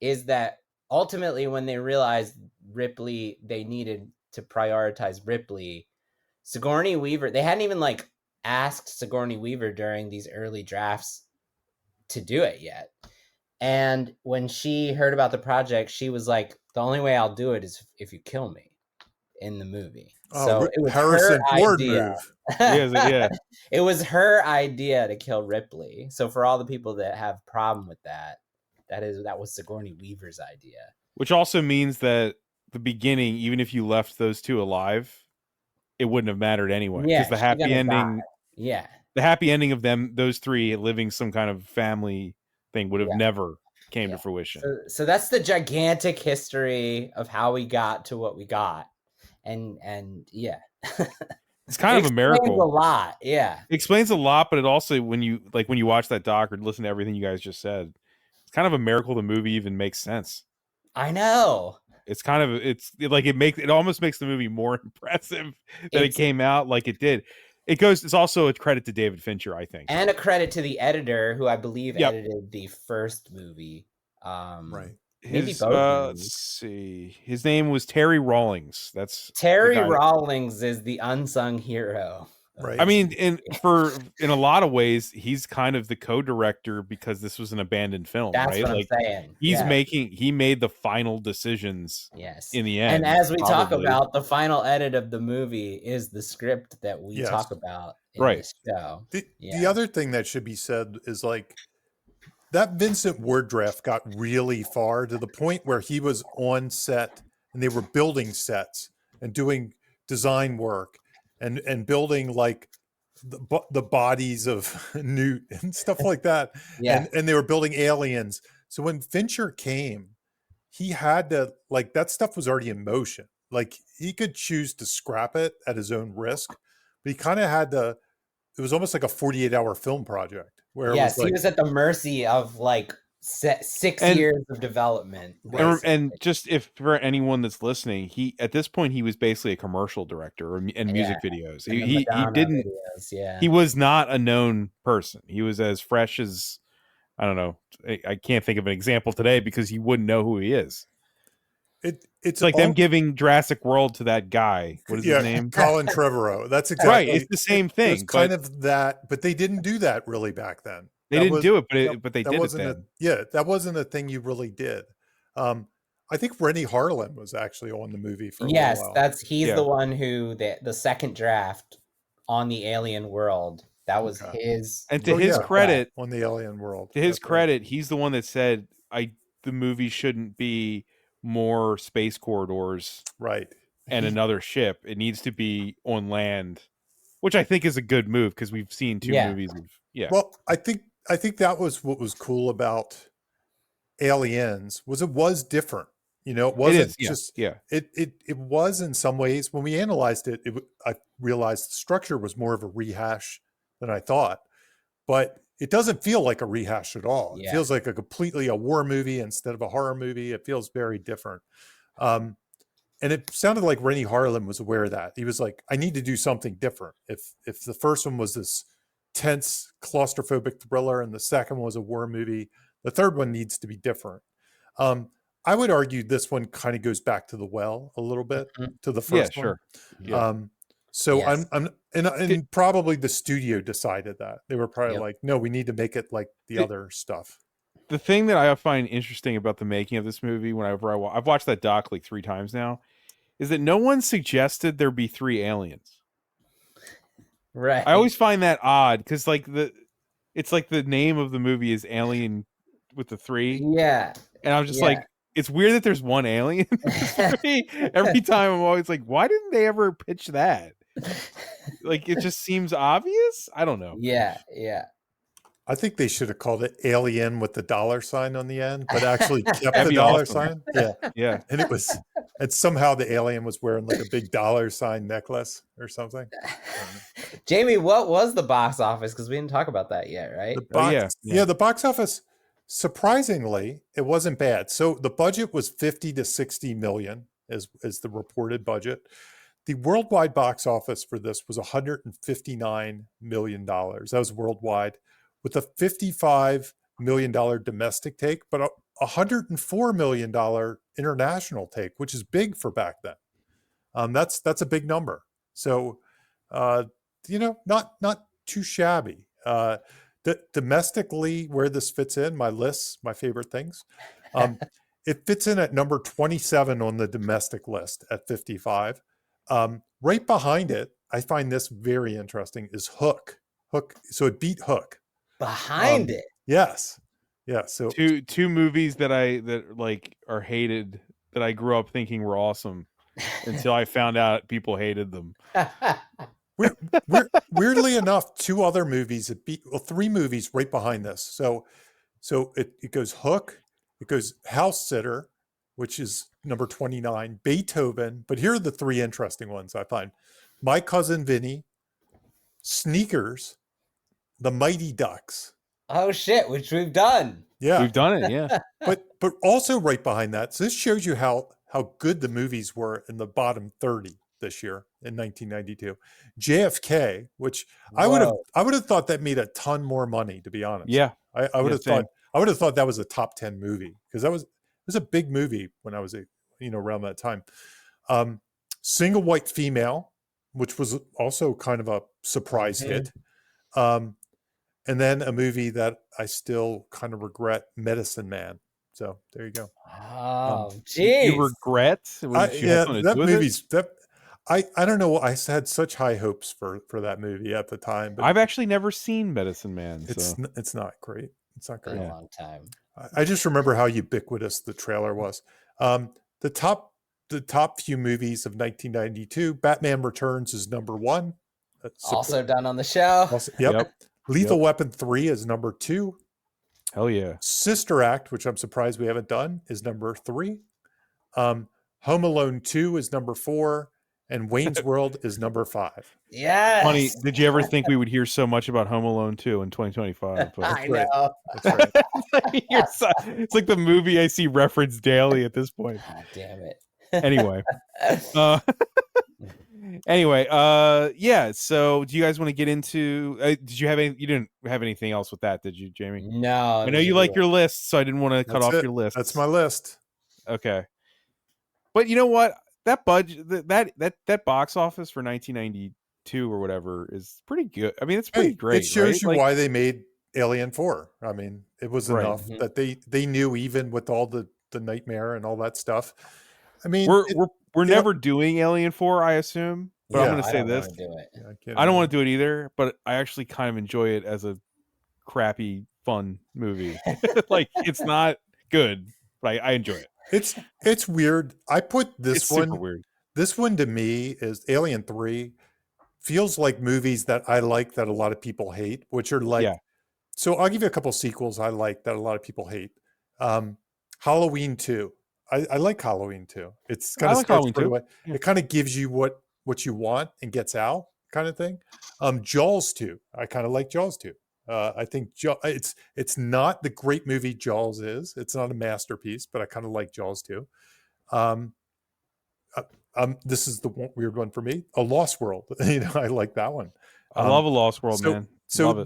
is that ultimately when they realized Ripley, they needed to prioritize Ripley. Sigourney Weaver, they hadn't even like asked Sigourney Weaver during these early drafts to do it yet. And when she heard about the project, she was like, the only way I'll do it is if you kill me in the movie. Oh, so it was Harrison her Ford idea. move. Yeah. It was her idea to kill Ripley. So for all the people that have problem with that was Sigourney Weaver's idea. Which also means that the beginning, even if you left those two alive, it wouldn't have mattered anyway. Yeah, Because the happy ending, yeah, the happy ending of those three living some kind of family thing would have never came to fruition. So that's the gigantic history of how we got to what we got, and yeah, it's kind of a miracle. A lot, yeah. It explains a lot, but it also when you watch that doc or listen to everything you guys just said, it's kind of a miracle the movie even makes sense. I know. It's kind of it almost makes the movie more impressive that it came out like it did. It's also a credit to David Fincher, I think. And a credit to the editor who I believe edited the first movie. Right. Let's see. His name was Terry Rawlings. That's Terry Rawlings is the unsung hero. Right. I mean, in a lot of ways, he's kind of the co-director because this was an abandoned film. That's right? what I'm saying. He made the final decisions. Yes. In the end. And as we talk about, the final edit of the movie is the script that we talk about in this show. The other thing that should be said is like that Vincent Ward draft got really far to the point where he was on set and they were building sets and doing design work and building like the bodies of Newt and stuff like that. And they were building aliens. So when Fincher came, he had to, like, that stuff was already in motion. Like he could choose to scrap it at his own risk, but he kind of had to, it was almost like a 48-hour film project where he was at the mercy of like 6 years of development. And just if for anyone that's listening, at this point he was basically a commercial director and music videos. He didn't. Videos, he was not a known person. He was as fresh as, I don't know. I can't think of an example today because you wouldn't know who he is. It's like them giving Jurassic World to that guy. What is his name? Colin Trevorrow. That's exactly right. It's the same thing. It's kind of that, but they didn't do that really back then. They didn't do it, but they did it then. That wasn't a thing you really did. I think Rennie Harlan was actually on the movie for a while. Yes, he's the one who the second draft on the Alien world. That was his. And to his credit, on the Alien world. To his credit, he's the one that said, the movie shouldn't be more space corridors, right, and another ship. It needs to be on land, which I think is a good move because we've seen two movies of Well, I think that was what was cool about Aliens was it was different. You know, it wasn't it was in some ways when we analyzed it, I realized the structure was more of a rehash than I thought, but it doesn't feel like a rehash at all. It feels like completely a war movie instead of a horror movie. It feels very different. And it sounded like Rennie Harlan was aware of that. He was like, I need to do something different. If the first one was this tense claustrophobic thriller and the second was a war movie, the third one needs to be different. I would argue this one kind of goes back to the well a little bit to the first one. So I'm probably the studio decided that. They were probably like, no, we need to make it like the other stuff. The thing that I find interesting about the making of this movie, whenever I've watched that doc like 3 times now, is that no one suggested there be 3 aliens. Right. I always find that odd because it's like the name of the movie is Alien with the 3, Yeah. and I'm just Yeah. like, it's weird that there's one alien in this movie. Every time I'm always like, why didn't they ever pitch that? Like, it just seems obvious. I don't know. Yeah. I think they should have called it Alien with the $sign on the end, but actually kept That'd the be dollar awesome. sign. Yeah. Yeah. And somehow the alien was wearing like a big $sign necklace or something. Jamie, what was the box office? Because we didn't talk about that yet, right? The box, yeah. The box office, surprisingly, it wasn't bad. So the budget was 50 to 60 million is the reported budget. The worldwide box office for this was $159 million. That was worldwide, with a $55 million domestic take, but a $104 million international take, which is big for back then. That's a big number. So, not too shabby. Domestically, where this fits in, my favorite things. It fits in at number 27 on the domestic list at 55. Right behind it, I find this very interesting, is Hook. So it beat Hook. Behind it. Yes. Yeah. So two movies that are hated, that I grew up thinking were awesome until I found out people hated them. Weirdly enough, 2 other movies that beat, 3 movies right behind this. So it goes Hook, it goes House Sitter, which is number 29, Beethoven. But here are the 3 interesting ones I find: My Cousin Vinny, Sneakers, The Mighty Ducks. Oh shit, which we've done. Yeah, we've done it. Yeah. but also right behind that. So this shows you how good the movies were in the bottom 30 this year in 1992. JFK, which I would have thought that made a ton more money, to be honest. Yeah. I would have thought that was a top 10 movie, because it was a big movie when I was around that time. Single White Female, which was also kind of a surprise hit. And then a movie that I still kind of regret, Medicine Man. So there you go. Oh, geez. You regret? That movie's I don't know. I had such high hopes for that movie at the time, but I've actually never seen Medicine Man. It's not great. It's not great. A long time. I just remember how ubiquitous the trailer was. The top few movies of 1992, Batman Returns is number 1. Also done on the show. Yep. Lethal Weapon 3 is number 2. Hell yeah. Sister Act, which I'm surprised we haven't done, is number 3. Home Alone 2 is number 4. And Wayne's World is number 5. Yes. Funny, did you ever think we would hear so much about Home Alone 2 in 2025? But I know. That's right. It's like the movie I see referenced daily at this point. God damn it. Anyway. Yeah. So do you guys want to get into, you didn't have anything else with that, did you, Jamie? No. I know you like your list, so I didn't want to cut off your list. That's my list. Okay. But you know what? That budget, that box office for 1992 or whatever is pretty good. I mean, it's pretty great. It shows right? you why they made Alien 4. I mean, it was enough that they knew, even with all the nightmare and all that stuff. I mean, we're never doing Alien 4, I assume. But I'm going to say this: I don't want to do it either. But I actually kind of enjoy it as a crappy, fun movie. Like, it's not good, but I enjoy it. It's weird. I put this one. Super weird. This one to me is Alien 3. Feels like movies that I like that a lot of people hate, which are like. Yeah. So I'll give you a couple sequels I like that a lot of people hate. Halloween 2. I like Halloween 2. It's kind of like Halloween 2. It kind of gives you what you want and gets out, kind of thing. Jaws 2. I kind of like Jaws 2. I think it's not the great movie Jaws is. It's not a masterpiece, but I kind of like Jaws 2. This is the weird one for me. A Lost World. I like that one. I love A Lost World, man. So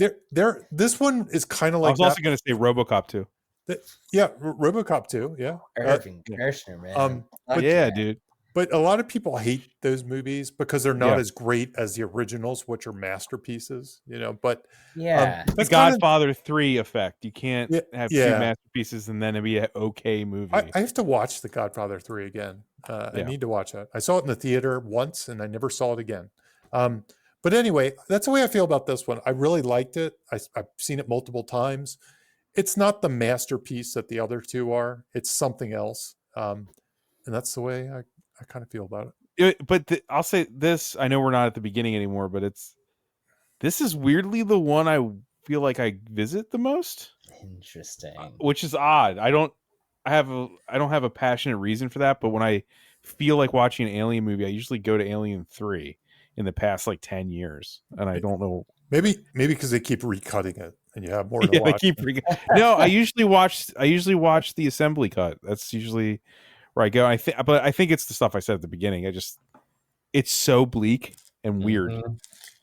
this one is kind of like. I was also going to say RoboCop 2. RoboCop 2. Yeah. Irving Kershner, man. Dude. But a lot of people hate those movies because they're not as great as the originals, which are masterpieces, But the Godfather 3 effect. You can't have 2 masterpieces and then it'd be an okay movie. I have to watch The Godfather 3 again. I need to watch that. I saw it in the theater once and I never saw it again. But anyway, that's the way I feel about this one. I really liked it. I've seen it multiple times. it's not the masterpiece that the other two are. It's something else. And that's the way I kind of feel about it. I'll say this. I know we're not at the beginning anymore, but this is weirdly the one I feel like I visit the most. Interesting. Which is odd. I don't have a passionate reason for that, but when I feel like watching an Alien movie, I usually go to Alien 3 in the past like 10 years, and I don't know. Maybe because they keep recutting it and you have more to Yeah, watch. No, I usually watch the assembly cut. That's usually where I go. But I think it's the stuff I said at the beginning. It's so bleak and weird. Mm-hmm.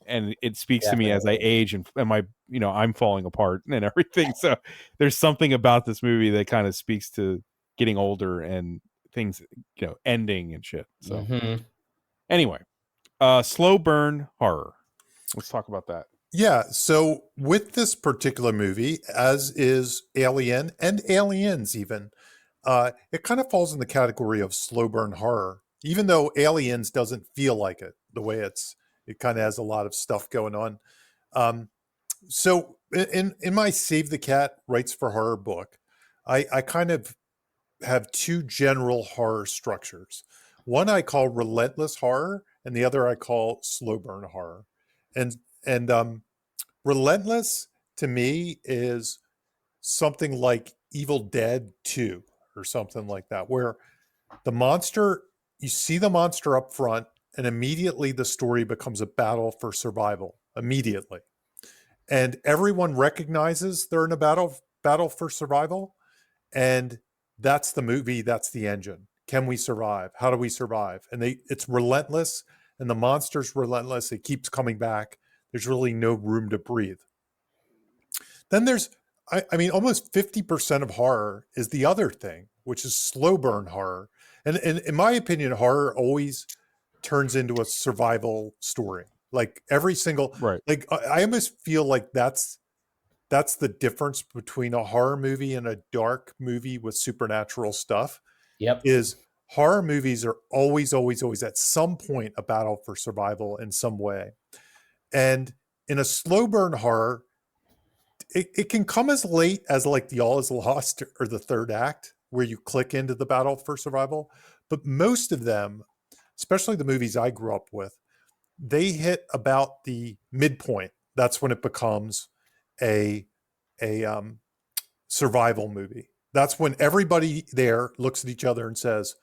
And it speaks to me as I age and my, I'm falling apart and everything. So there's something about this movie that kind of speaks to getting older and things, ending and shit. So anyway, slow burn horror. Let's talk about that. Yeah. So with this particular movie, as is Alien and Aliens even, it kind of falls in the category of slow burn horror, even though Aliens doesn't feel like it the way it kind of has a lot of stuff going on. So in my Save the Cat Writes for Horror book, I kind of have two general horror structures. One I call relentless horror, and the other I call slow burn horror. And relentless to me is something like Evil Dead 2 or something like that, where you see the monster up front, and immediately the story becomes a battle for survival. Immediately. And everyone recognizes they're in a battle for survival. And that's the movie, that's the engine. Can we survive? How do we survive? And it's relentless, and the monster's relentless. It keeps coming back. There's really no room to breathe. Then there's, almost 50% of horror is the other thing, which is slow burn horror. And in my opinion, horror always turns into a survival story. Like every single, right. Like I almost feel like that's the difference between a horror movie and a dark movie with supernatural stuff. Yep. Is horror movies are always at some point a battle for survival in some way. And in a slow burn horror, it can come as late as like the All Is Lost or the third act, where you click into the battle for survival. But most of them, especially the movies I grew up with, they hit about the midpoint. That's when it becomes a survival movie. That's when everybody there looks at each other and says,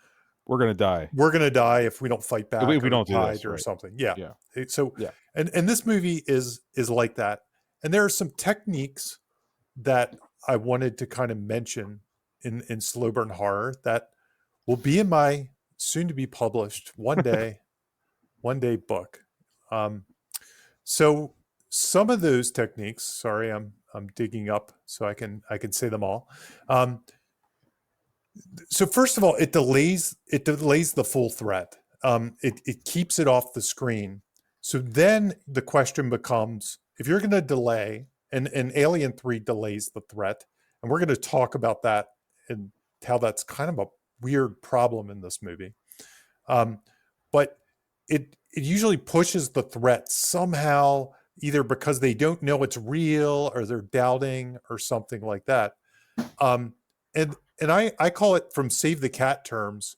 "We're gonna die. We're gonna die if we don't fight back. If we don't do this, or right. something." Yeah. So yeah. And this movie is like that. And there are some techniques that I wanted to kind of mention in slow burn horror that will be in my soon to be published one day book. So some of those techniques, sorry, I'm digging up so I can say them all. So first of all, it delays the full threat. It keeps it off the screen. So then the question becomes, if you're going to delay, and Alien 3 delays the threat, and we're going to talk about that and how that's kind of a weird problem in this movie. But it usually pushes the threat somehow, either because they don't know it's real or they're doubting or something like that. And I call it, from Save the Cat terms,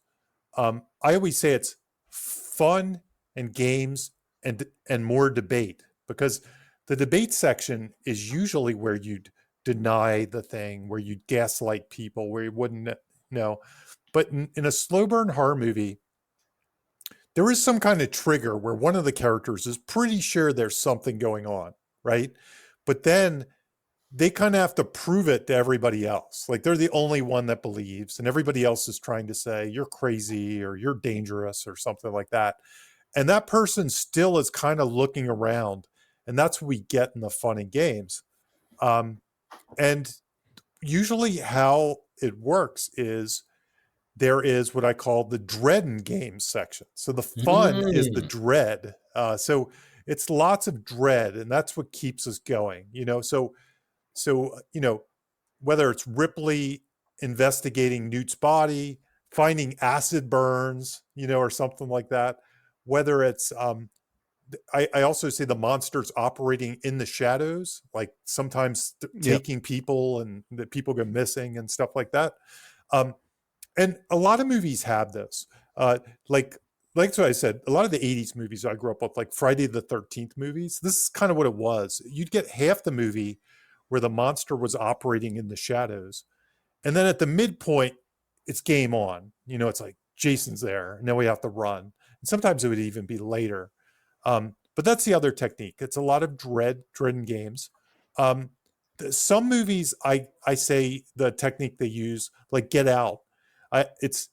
I always say it's fun and games and more debate, because the debate section is usually where you'd deny the thing, where you'd gaslight people, where you wouldn't know. But in a slow burn horror movie, there is some kind of trigger where one of the characters is pretty sure there's something going on, right? But then they kind of have to prove it to everybody else. Like they're the only one that believes, and everybody else is trying to say you're crazy or you're dangerous or something like that. And that person still is kind of looking around, and that's what we get in the fun and games. And usually how it works is there is what I call the dread and games section. So the fun is the dread. So it's lots of dread, and that's what keeps us going, So, whether it's Ripley investigating Newt's body, finding acid burns, or something like that, whether it's I also see the monsters operating in the shadows, like sometimes taking people, and that people go missing and stuff like that. And a lot of movies have this. Like what I said, a lot of the 80s movies I grew up with, like Friday the 13th movies, this is kind of what it was. You'd get half the movie where the monster was operating in the shadows. And then at the midpoint, it's game on. You know, it's like Jason's there, and then we have to run. And sometimes it would even be later. But that's the other technique. It's a lot of dread and games. Some movies, I say the technique they use, like Get Out, it's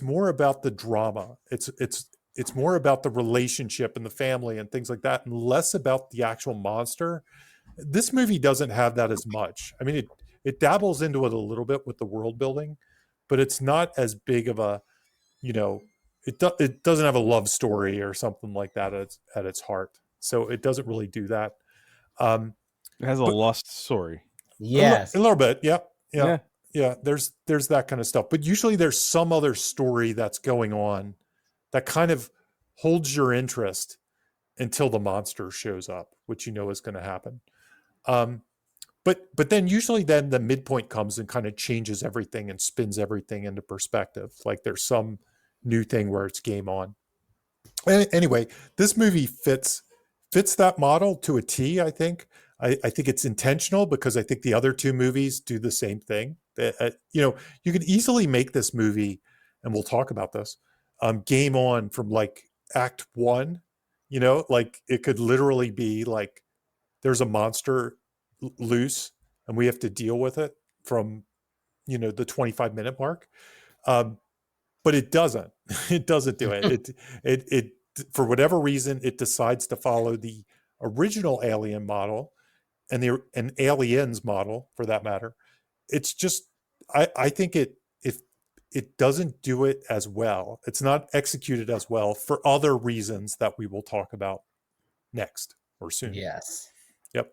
more about the drama. It's more about the relationship and the family and things like that, and less about the actual monster. This movie doesn't have that as much. I mean, it dabbles into it a little bit with the world building, but it's not as big of a, you know, it doesn't have a love story or something like that at its heart. So it doesn't really do that. It has a lust story. Yes. A little bit. Yeah. There's that kind of stuff, but usually there's some other story that's going on that kind of holds your interest until the monster shows up, which you know is going to happen. But then usually then the midpoint comes and kind of changes everything and spins everything into perspective. Like there's some new thing where it's game on. Anyway, this movie fits that model to a T, I think. I think it's intentional because I think the other two movies do the same thing. You know, you could easily make this movie, and we'll talk about this, game on from like Act 1. You know, like it could literally be like there's a monster loose and we have to deal with it from, you know, the 25-minute mark. But it doesn't. It doesn't do it. It for whatever reason, it decides to follow the original Alien model and an Aliens model, for that matter. It's just, I think it doesn't do it as well. It's not executed as well for other reasons that we will talk about next or soon. Yes. Yep.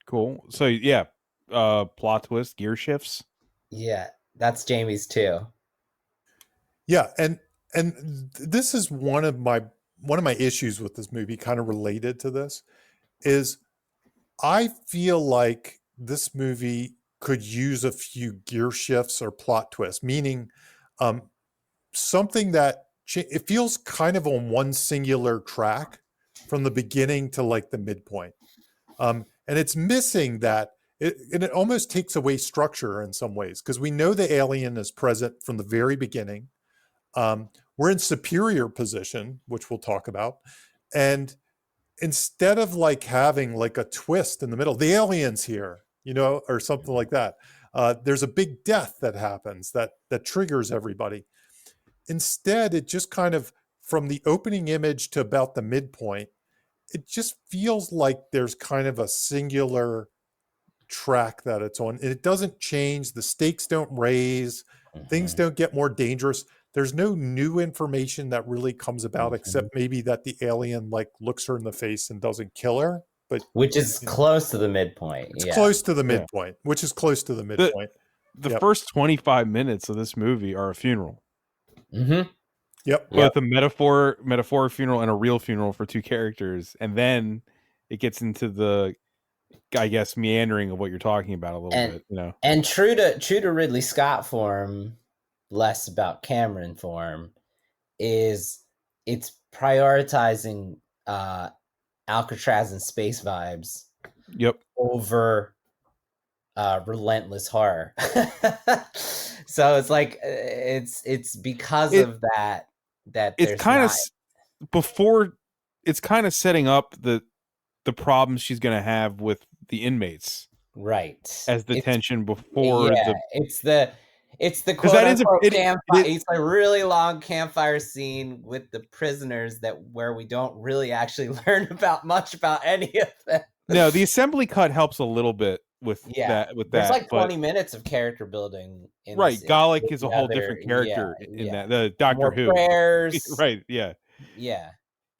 Cool. So yeah, plot twist, gear shifts. Yeah, that's Jamie's too. Yeah, and this is one of my issues with this movie, kind of related to this, is I feel like this movie could use a few gear shifts or plot twists, meaning something that it feels kind of on one singular track from the beginning to like the midpoint. And it's missing that, and it almost takes away structure in some ways, because we know the alien is present from the very beginning. We're in superior position, which we'll talk about. And instead of like having like a twist in the middle, the alien's here, you know, or something like that. There's a big death that happens that triggers everybody. Instead, it just kind of, from the opening image to about the midpoint, it just feels like there's kind of a singular track that it's on. It doesn't change. The stakes don't raise. Things don't get more dangerous. There's no new information that really comes about, except maybe that the alien like looks her in the face and doesn't kill her, but which is close to the midpoint. It's close to the midpoint, which is close to the midpoint. The first 25 minutes of this movie are a funeral. Yep. Both a metaphor funeral and a real funeral for two characters, and then it gets into the, I guess, meandering of what you're talking about a little bit, you know. And true to Ridley Scott form, less about Cameron form, is it's prioritizing Alcatraz and space vibes. Yep. Over relentless horror. So it's like it's because of that it's kind of before, it's kind of setting up the problems she's going to have with the inmates, right, as the tension before. It's the quote unquote campfire. It's a really long campfire scene with the prisoners where we don't really actually learn much about any of them. No, the assembly cut helps a little bit with that. There's like 20 minutes of character building. Right, Gallic is a whole different character in that. The Doctor Who prayers. Right, yeah,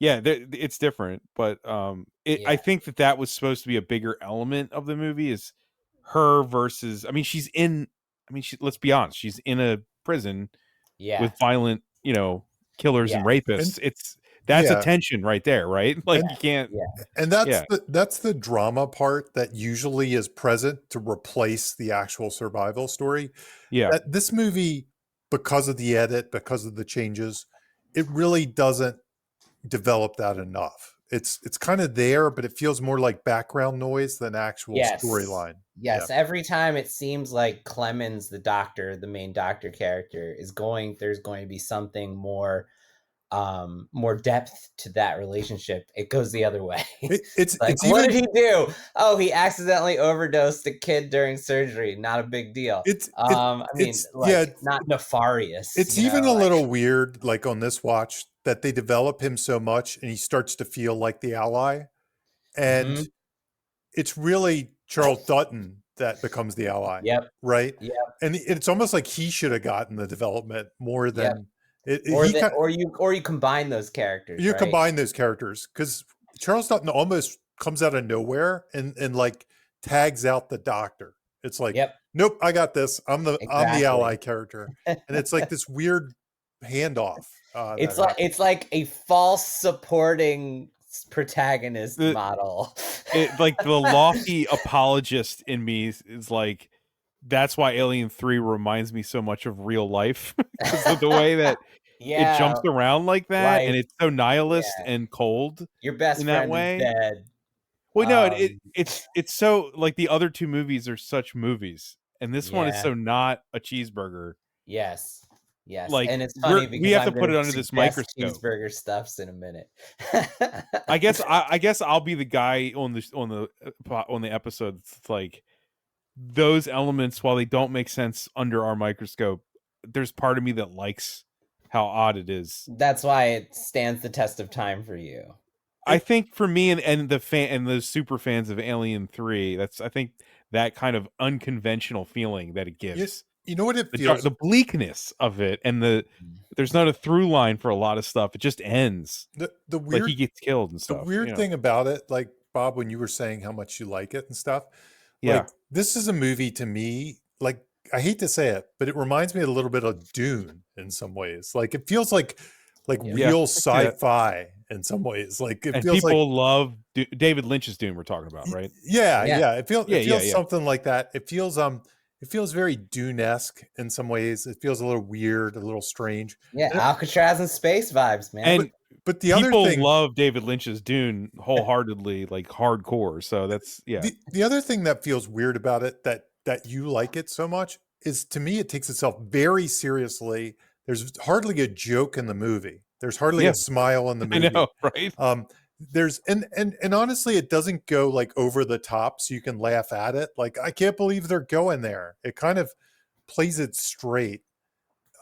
it's different, but I think that was supposed to be a bigger element of the movie, is her versus. Let's be honest, she's in a prison with violent, killers and rapists. That's a Yeah. tension right there, right? Like And- you can't. Yeah. And that's the drama part that usually is present to replace the actual survival story. Yeah. That this movie, because of the edit, because of the changes, it really doesn't develop that enough. It's kind of there, but it feels more like background noise than actual Yes. storyline. Yes. Every time it seems like Clemens, the doctor, the main doctor character, there's going to be something more depth to that relationship. It goes the other way. It's what did he do? Oh, he accidentally overdosed a kid during surgery. Not a big deal. Not nefarious. It's even a little weird, like on this watch, that they develop him so much and he starts to feel like the ally. And it's really Charles Dutton that becomes the ally. Yep. Right? Yep. And it's almost like he should have gotten the development more than or you combine those characters. You combine those characters because Charles Dutton almost comes out of nowhere and like tags out the doctor. It's like, nope, I got this. I'm the ally character, and it's like this weird handoff. It's like a false supporting protagonist model. Like the lofty apologist in me is like, that's why Alien 3 reminds me so much of real life because of the way that it jumps around like that, and it's so nihilist and cold. Your best friend is dead. Well, no, it's so like the other two movies are such movies, and this one is so not a cheeseburger. Yes. Like, and it's funny because we have to put it under this microscope. Cheeseburger stuffs in a minute. I guess I'll be the guy on the episode that's like, those elements, while they don't make sense under our microscope, there's part of me that likes how odd it is. That's why it stands the test of time for you. I think for me and those super fans of Alien 3, I think that kind of unconventional feeling that it gives. You know what it feels? The bleakness of it, and there's not a through line for a lot of stuff. It just ends. The weird, like he gets killed and stuff. The weird thing about it, like Bob, when you were saying how much you like it and stuff, like this is a movie to me. Like, I hate to say it, but it reminds me a little bit of Dune in some ways. Like, it feels like real sci-fi in some ways. Like, it feels like people love David Lynch's Dune. We're talking about, right? Yeah. It feels something like that. It feels very Dune-esque in some ways. It feels a little weird, a little strange. Yeah, Alcatraz and space vibes, man. And but the other thing, people love David Lynch's Dune wholeheartedly, like hardcore. So that's The other thing that feels weird about it that you like it so much is, to me, it takes itself very seriously. There's hardly a joke in the movie. There's hardly a smile in the movie. I know, right? There's and honestly, it doesn't go like over the top so you can laugh at it. Like, I can't believe they're going there. It kind of plays it straight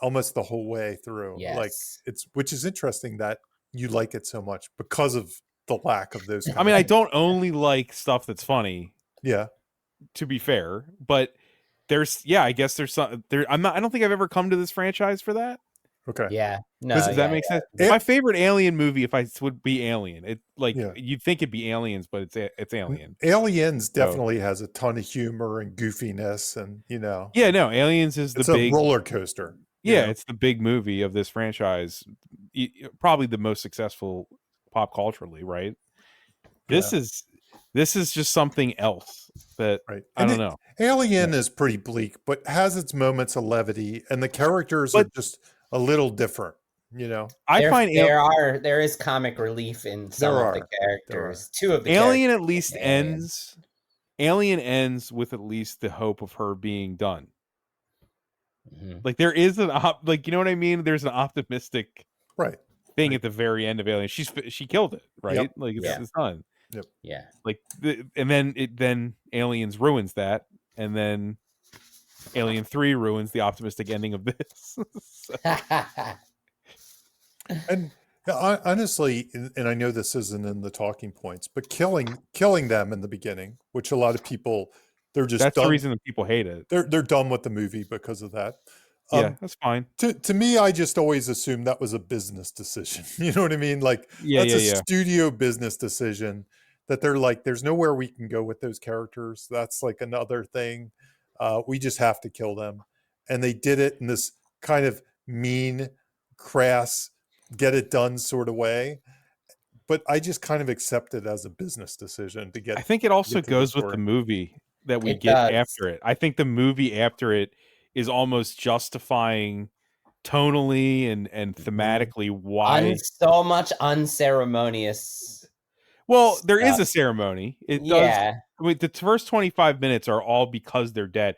almost the whole way through. Yes. Like, which is interesting that you like it so much because of the lack of those. I mean, I don't only like stuff that's funny. Yeah. To be fair, but I guess there's some there. I don't think I've ever come to this franchise for that. Okay. Yeah. No. Does that make sense? My favorite Alien movie, if I would be Alien, you'd think it'd be Aliens, but it's Alien. Aliens definitely has a ton of humor and goofiness, and Yeah, no, Aliens is the big roller coaster. Yeah, it's the big movie of this franchise, probably the most successful pop culturally, right? This is just something else that I don't know. Alien is pretty bleak, but has its moments of levity, and the characters are just a little different. There is comic relief in some of the characters. Two of the Alien at least ends. Alien ends with at least the hope of her being done. Mm-hmm. Like, there is you know what I mean? There's an optimistic thing at the very end of Alien. She killed it, right? Yep. Like, it's done. Yep. Yeah. Like, and then Aliens ruins that, and then Alien 3 ruins the optimistic ending of this. And honestly, and I know this isn't in the talking points, but killing them in the beginning, which a lot of people, they're just that's done. The reason that people hate it. They're done with the movie because of that. Yeah, that's fine. To me, I just always assumed that was a business decision. You know what I mean? Like, that's a studio business decision that they're like, there's nowhere we can go with those characters. That's like another thing. We just have to kill them. And they did it in this kind of mean, crass, get it done sort of way. But I just kind of accept it as a business decision to get. I think it also get to the goes with the story. movie that we It get does. after it. I think the movie after it is almost justifying tonally and thematically why. So much unceremonious. Well, there is stuff. a ceremony. It does. Yeah. I mean, the first 25 minutes are all because they're dead.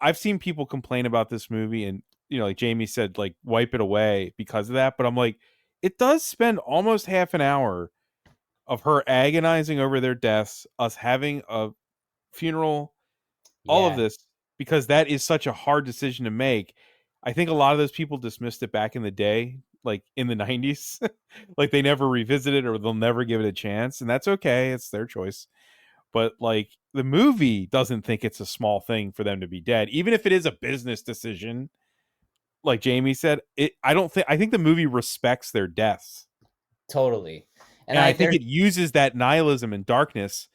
I've seen people complain about this movie, and like Jamie said, like wipe it away because of that. But I'm like, it does spend almost half an hour of her agonizing over their deaths, us having a funeral, all of Yeah. this, because that is such a hard decision to make. I think a lot of those people dismissed it back in the day, like in the 90s. Like they never revisit it or they'll never give it a chance, and that's okay. It's their choice. But like the movie doesn't think it's a small thing for them to be dead, even if it is a business decision. Like Jamie said, I think the movie respects their deaths. Totally. And I think it uses that nihilism and darkness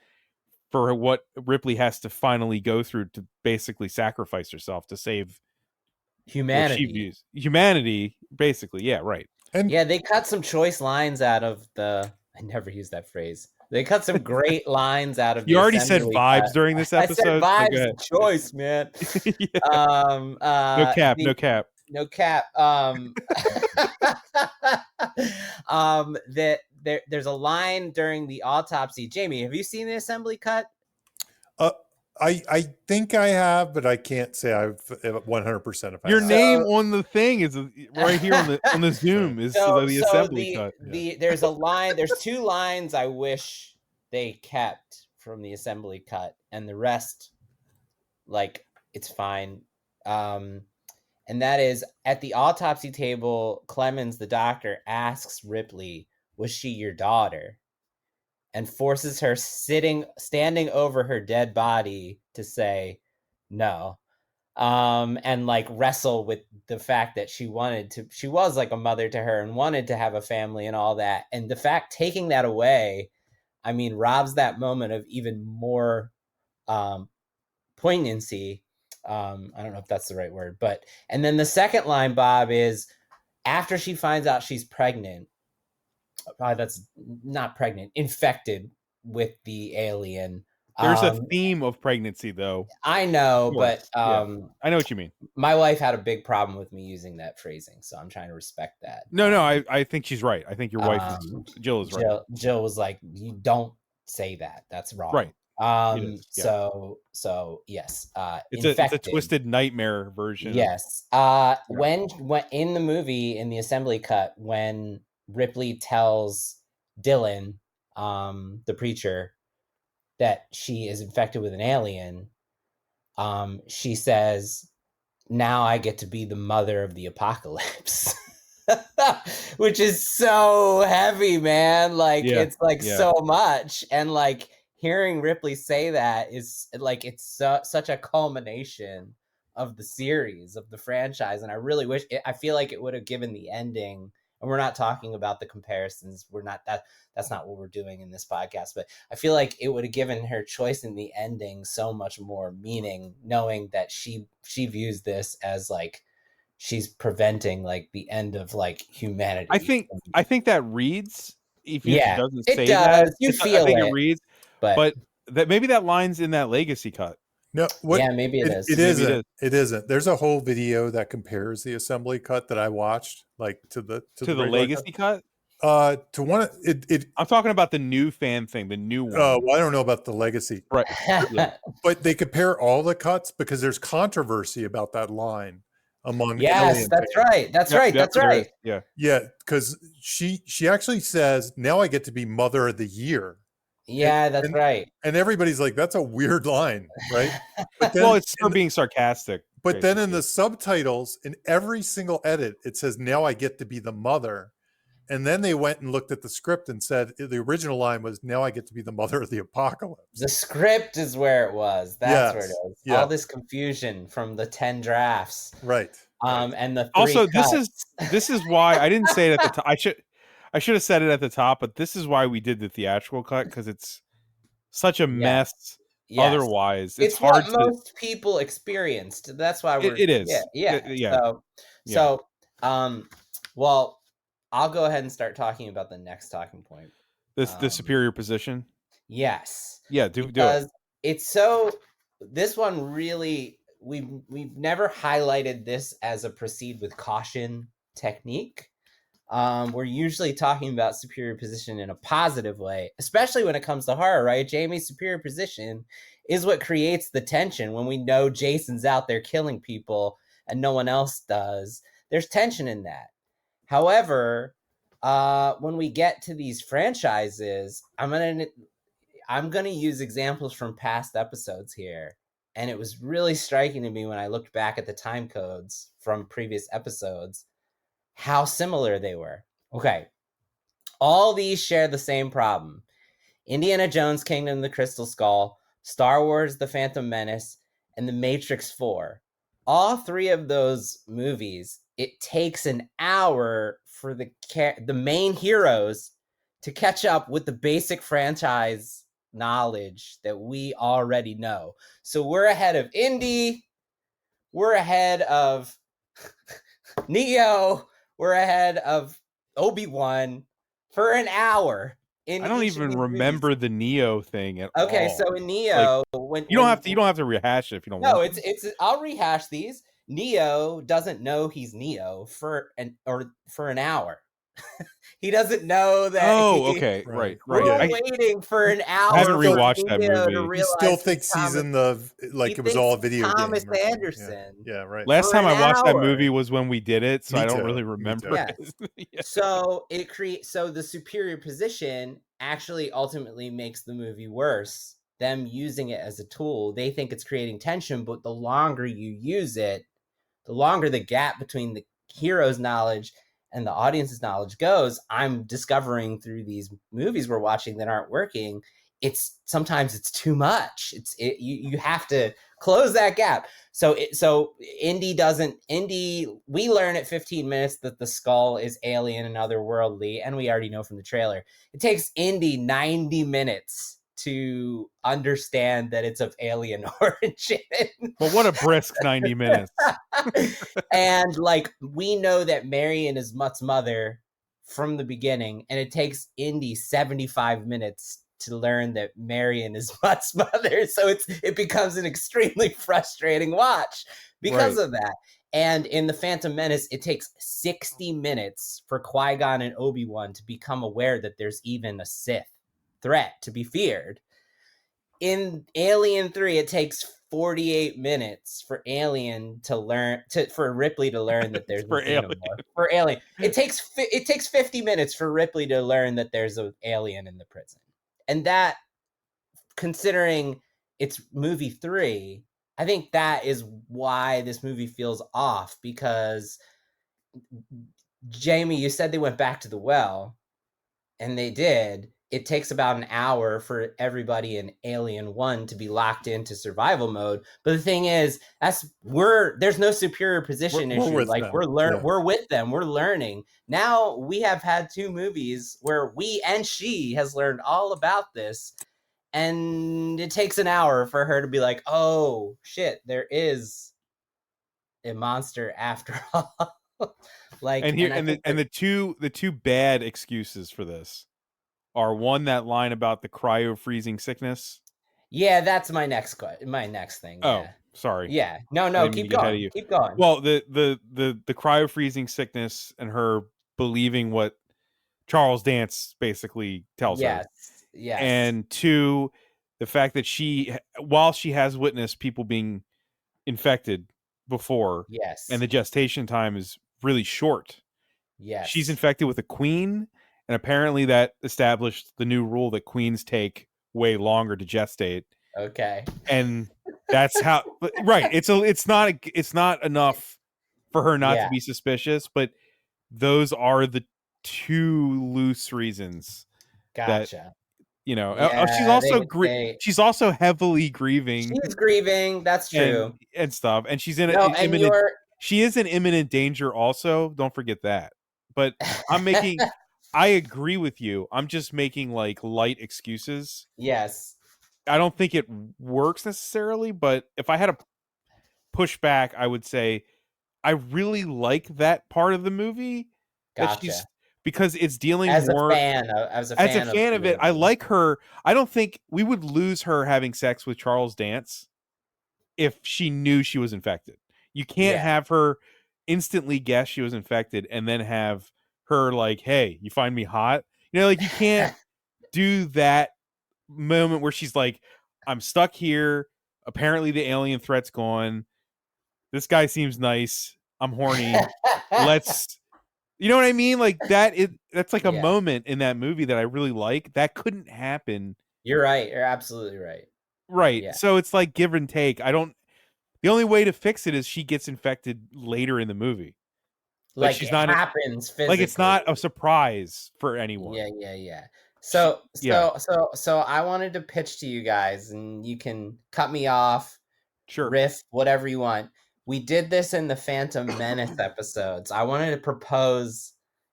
for what Ripley has to finally go through to basically sacrifice herself to save humanity. What she views. Humanity, basically. Yeah, right. And yeah, they cut some choice lines out of the. I never use that phrase. They cut some great lines out of. You the already said assembly vibes cut. during this episode. I said vibes, choice, man. Yeah. No cap. No cap. No cap. That there's a line during the autopsy. Jamie, have you seen the assembly cut? I think I have, but I can't say I've 100%. Your name on the thing is right here on the Zoom is the assembly cut. There's a line. There's two lines I wish they kept from the assembly cut, and the rest, like, it's fine. And that is at the autopsy table. Clemens, the doctor, asks Ripley, "Was she your daughter?" and forces her standing over her dead body to say no. And like wrestle with the fact that she was like a mother to her and wanted to have a family and all that. And the fact taking that away, I mean, robs that moment of even more poignancy. I don't know if that's the right word, and then the second line, Bob, is after she finds out she's pregnant, that's not pregnant, infected with the alien. There's a theme of pregnancy, though. I know, but I know what you mean. My wife had a big problem with me using that phrasing, so I'm trying to respect that. No, I think she's right. I think your wife, Jill, is right. Jill was like, "You don't say that. That's wrong." Right. So yes. It's a twisted nightmare version. Yes. When in the movie, in the assembly cut, when Ripley tells Dylan, the preacher, that she is infected with an alien, she says, "Now I get to be the mother of the apocalypse." Which is so heavy, man. Like, it's like so much. And like hearing Ripley say that is like, it's such a culmination of the series, of the franchise. And I really wish I feel like it would have given the ending. And we're not talking about the comparisons. We're not that's not what we're doing in this podcast, but I feel like it would have given her choice in the ending so much more meaning, knowing that she views this as like she's preventing like the end of like humanity. I think that reads, even if it doesn't say that. You feel I think it reads, but that maybe that line's in that legacy cut. No, maybe it is. It isn't. It isn't. There's a whole video that compares the assembly cut that I watched, like to the legacy cut. To one, I'm talking about the new fan thing, the new one. Oh, well, I don't know about the legacy, right? But they compare all the cuts because there's controversy about that line among. Yes, that's fans. Right. That's right. That's right. Yeah, because she actually says, "Now I get to be Mother of the Year." Yeah, that's right. And everybody's like, "That's a weird line," right? But then, well, it's her being sarcastic. But basically, then in the subtitles, in every single edit, it says, "Now I get to be the mother." And then they went and looked at the script and said the original line was, "Now I get to be the mother of the apocalypse." The script is where it was. That's where it is. Yeah. All this confusion from the 10 drafts. Right. And the 3 also cuts. this is why I didn't say it at the top. I should have said it at the top, but this is why we did the theatrical cut, because it's such a mess. Yes. Otherwise, it's hard what most people experienced. That's why it is. Yeah. So, well, I'll go ahead and start talking about the next talking point. The superior position. Yes. Yeah, do it. Because it's so. This one really, we've never highlighted this as a proceed with caution technique. We're usually talking about superior position in a positive way, especially when it comes to horror, right? Jamie's superior position is what creates the tension when we know Jason's out there killing people and no one else does. There's tension in that. However, when we get to these franchises, I'm gonna use examples from past episodes here. And it was really striking to me when I looked back at the time codes from previous episodes, how similar they were. Okay. All these share the same problem. Indiana Jones, Kingdom of the Crystal Skull, Star Wars, The Phantom Menace, and The Matrix 4. All three of those movies, it takes an hour for the main heroes to catch up with the basic franchise knowledge that we already know. So we're ahead of Indy, we're ahead of Neo, we're ahead of Obi-Wan for an hour. I don't even remember the Neo thing at all. Okay, so in Neo, you don't have to rehash it if you don't want. No, it's I'll rehash these. Neo doesn't know he's Neo for an hour. He doesn't know that. Oh, okay, right. We're waiting for an hour. I haven't rewatched that He movie. still thinks he's in it was all a video Thomas game. Anderson. Yeah, right. Last time I watched that movie was when we did it, so I don't really remember. Yeah. So it creates the superior position actually ultimately makes the movie worse. Them using it as a tool, they think it's creating tension, but the longer you use it, the longer the gap between the hero's knowledge and the audience's knowledge goes. I'm discovering through these movies we're watching that aren't working, sometimes it's too much. You have to close that gap. So Indy, we learn at 15 minutes that the skull is alien and otherworldly, and we already know from the trailer. It takes Indy 90 minutes to understand that it's of alien origin. But what a brisk 90 minutes. And we know that Marion is Mutt's mother from the beginning, and it takes Indy 75 minutes to learn that Marion is Mutt's mother. So it becomes an extremely frustrating watch because of that. And in The Phantom Menace, it takes 60 minutes for Qui-Gon and Obi-Wan to become aware that there's even a Sith threat to be feared. In Alien 3, it takes 48 minutes for Alien for Ripley to learn that there's for Alien. For Alien, it takes 50 minutes for Ripley to learn that there's an alien in the prison. And that, considering it's movie 3, I think that is why this movie feels off, because Jamie, you said they went back to the well, and they did. It takes about an hour for everybody in Alien 1 to be locked into survival mode. But the thing is, there's no superior position issue. We're with them. We're learning. Now we have had 2 movies where we and she has learned all about this. And it takes an hour for her to be like, oh shit, there is a monster after all. The two bad excuses for this are, one, that line about the cryo freezing sickness. Yeah, that's my next thing. Oh, yeah. Sorry. Yeah. No, keep going. Keep going. Well, the cryo freezing sickness and her believing what Charles Dance basically tells her. Yes. And 2, the fact that while she has witnessed people being infected before, and the gestation time is really short. Yes. She's infected with a queen. And apparently that established the new rule that queens take way longer to gestate. Okay. And that's how, right. It's not enough for her not to be suspicious, but those are the 2 loose reasons. Gotcha. That, she's also heavily grieving. She's grieving. That's true. And stuff. And she's in she is in imminent danger also. Don't forget that. But I agree with you. I'm just making light excuses. Yes. I don't think it works necessarily, but if I had to push back, I would say I really like that part of the movie. Gotcha. because it's dealing as more a fan of it. I like her. I don't think we would lose her having sex with Charles Dance if she knew she was infected. You can't have her instantly guess she was infected and then have her like, hey, you find me hot? You know, like you can't do that moment where she's like, I'm stuck here. Apparently the alien threat's gone. This guy seems nice. I'm horny. Let's, you know what I mean? Like that's like a moment in that movie that I really like. That couldn't happen. You're right. You're absolutely right. Right. Yeah. So it's like give and take. The only way to fix it is she gets infected later in the movie. Like she's it not happens physically. Like it's not a surprise for anyone. Yeah. So I wanted to pitch to you guys, and you can cut me off, sure, riff, whatever you want. We did this in the Phantom Menace episodes. I wanted to propose.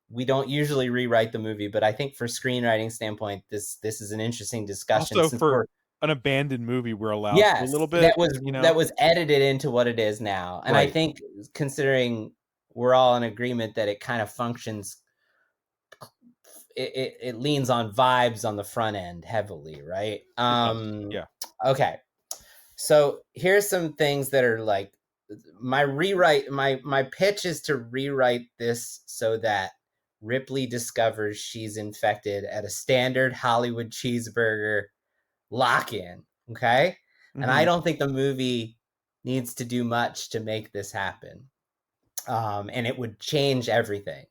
We don't usually rewrite the movie, but I think for screenwriting standpoint, this is an interesting discussion. Also, for an abandoned movie, we're allowed a little bit. That was edited into what it is now, and I think considering we're all in agreement that it kind of functions. It leans on vibes on the front end heavily, right? Yeah. Okay. So here's some things that are like my rewrite. My pitch is to rewrite this so that Ripley discovers she's infected at a standard Hollywood cheeseburger lock-in. Okay. And I don't think the movie needs to do much to make this happen. And it would change everything.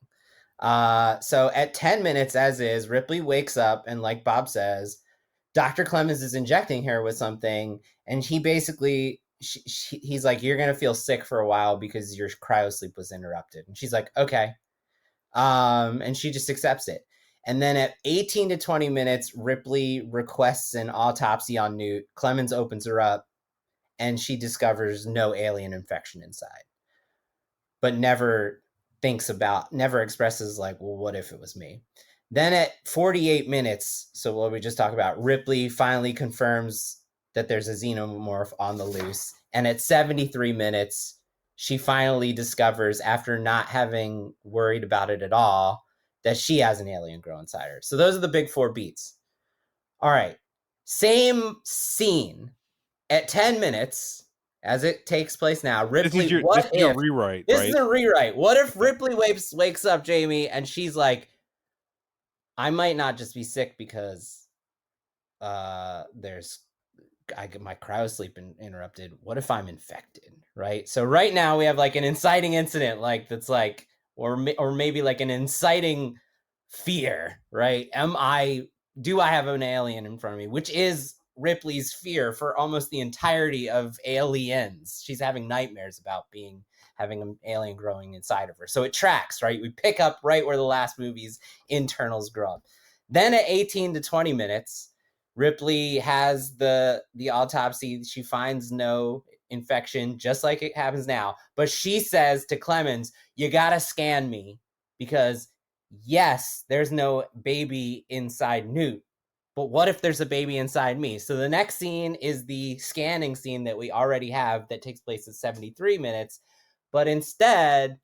So at 10 minutes as is, Ripley wakes up and like Bob says, Dr. Clemens is injecting her with something. And he basically, he's like, you're going to feel sick for a while because your cryosleep was interrupted. And she's like, okay. And she just accepts it. And then at 18 to 20 minutes, Ripley requests an autopsy on Newt. Clemens opens her up and she discovers no alien infection inside, but never expresses like, well, what if it was me? Then at 48 minutes, so what we just talked about, Ripley finally confirms that there's a xenomorph on the loose. And at 73 minutes, she finally discovers, after not having worried about it at all, that she has an alien grow inside her. So those are the big 4 beats. All right. Same scene at 10 minutes as it takes place now. Ripley, this is a rewrite. This is a rewrite. What if Ripley wakes up, Jamie, and she's like, I might not just be sick because I get my cryosleep interrupted. What if I'm infected? Right. So right now we have like an inciting incident, like that's like, or maybe like an inciting fear, right? Do I have an alien in front of me? Which is Ripley's fear for almost the entirety of Aliens. She's having nightmares about having an alien growing inside of her. So it tracks, right? We pick up right where the last movie's internals grow up. Then at 18 to 20 minutes, Ripley has the autopsy. She finds no infection, just like it happens now. But she says to Clemens, you got to scan me because, yes, there's no baby inside Newt. But what if there's a baby inside me? So the next scene is the scanning scene that we already have that takes place at 73 minutes. But instead,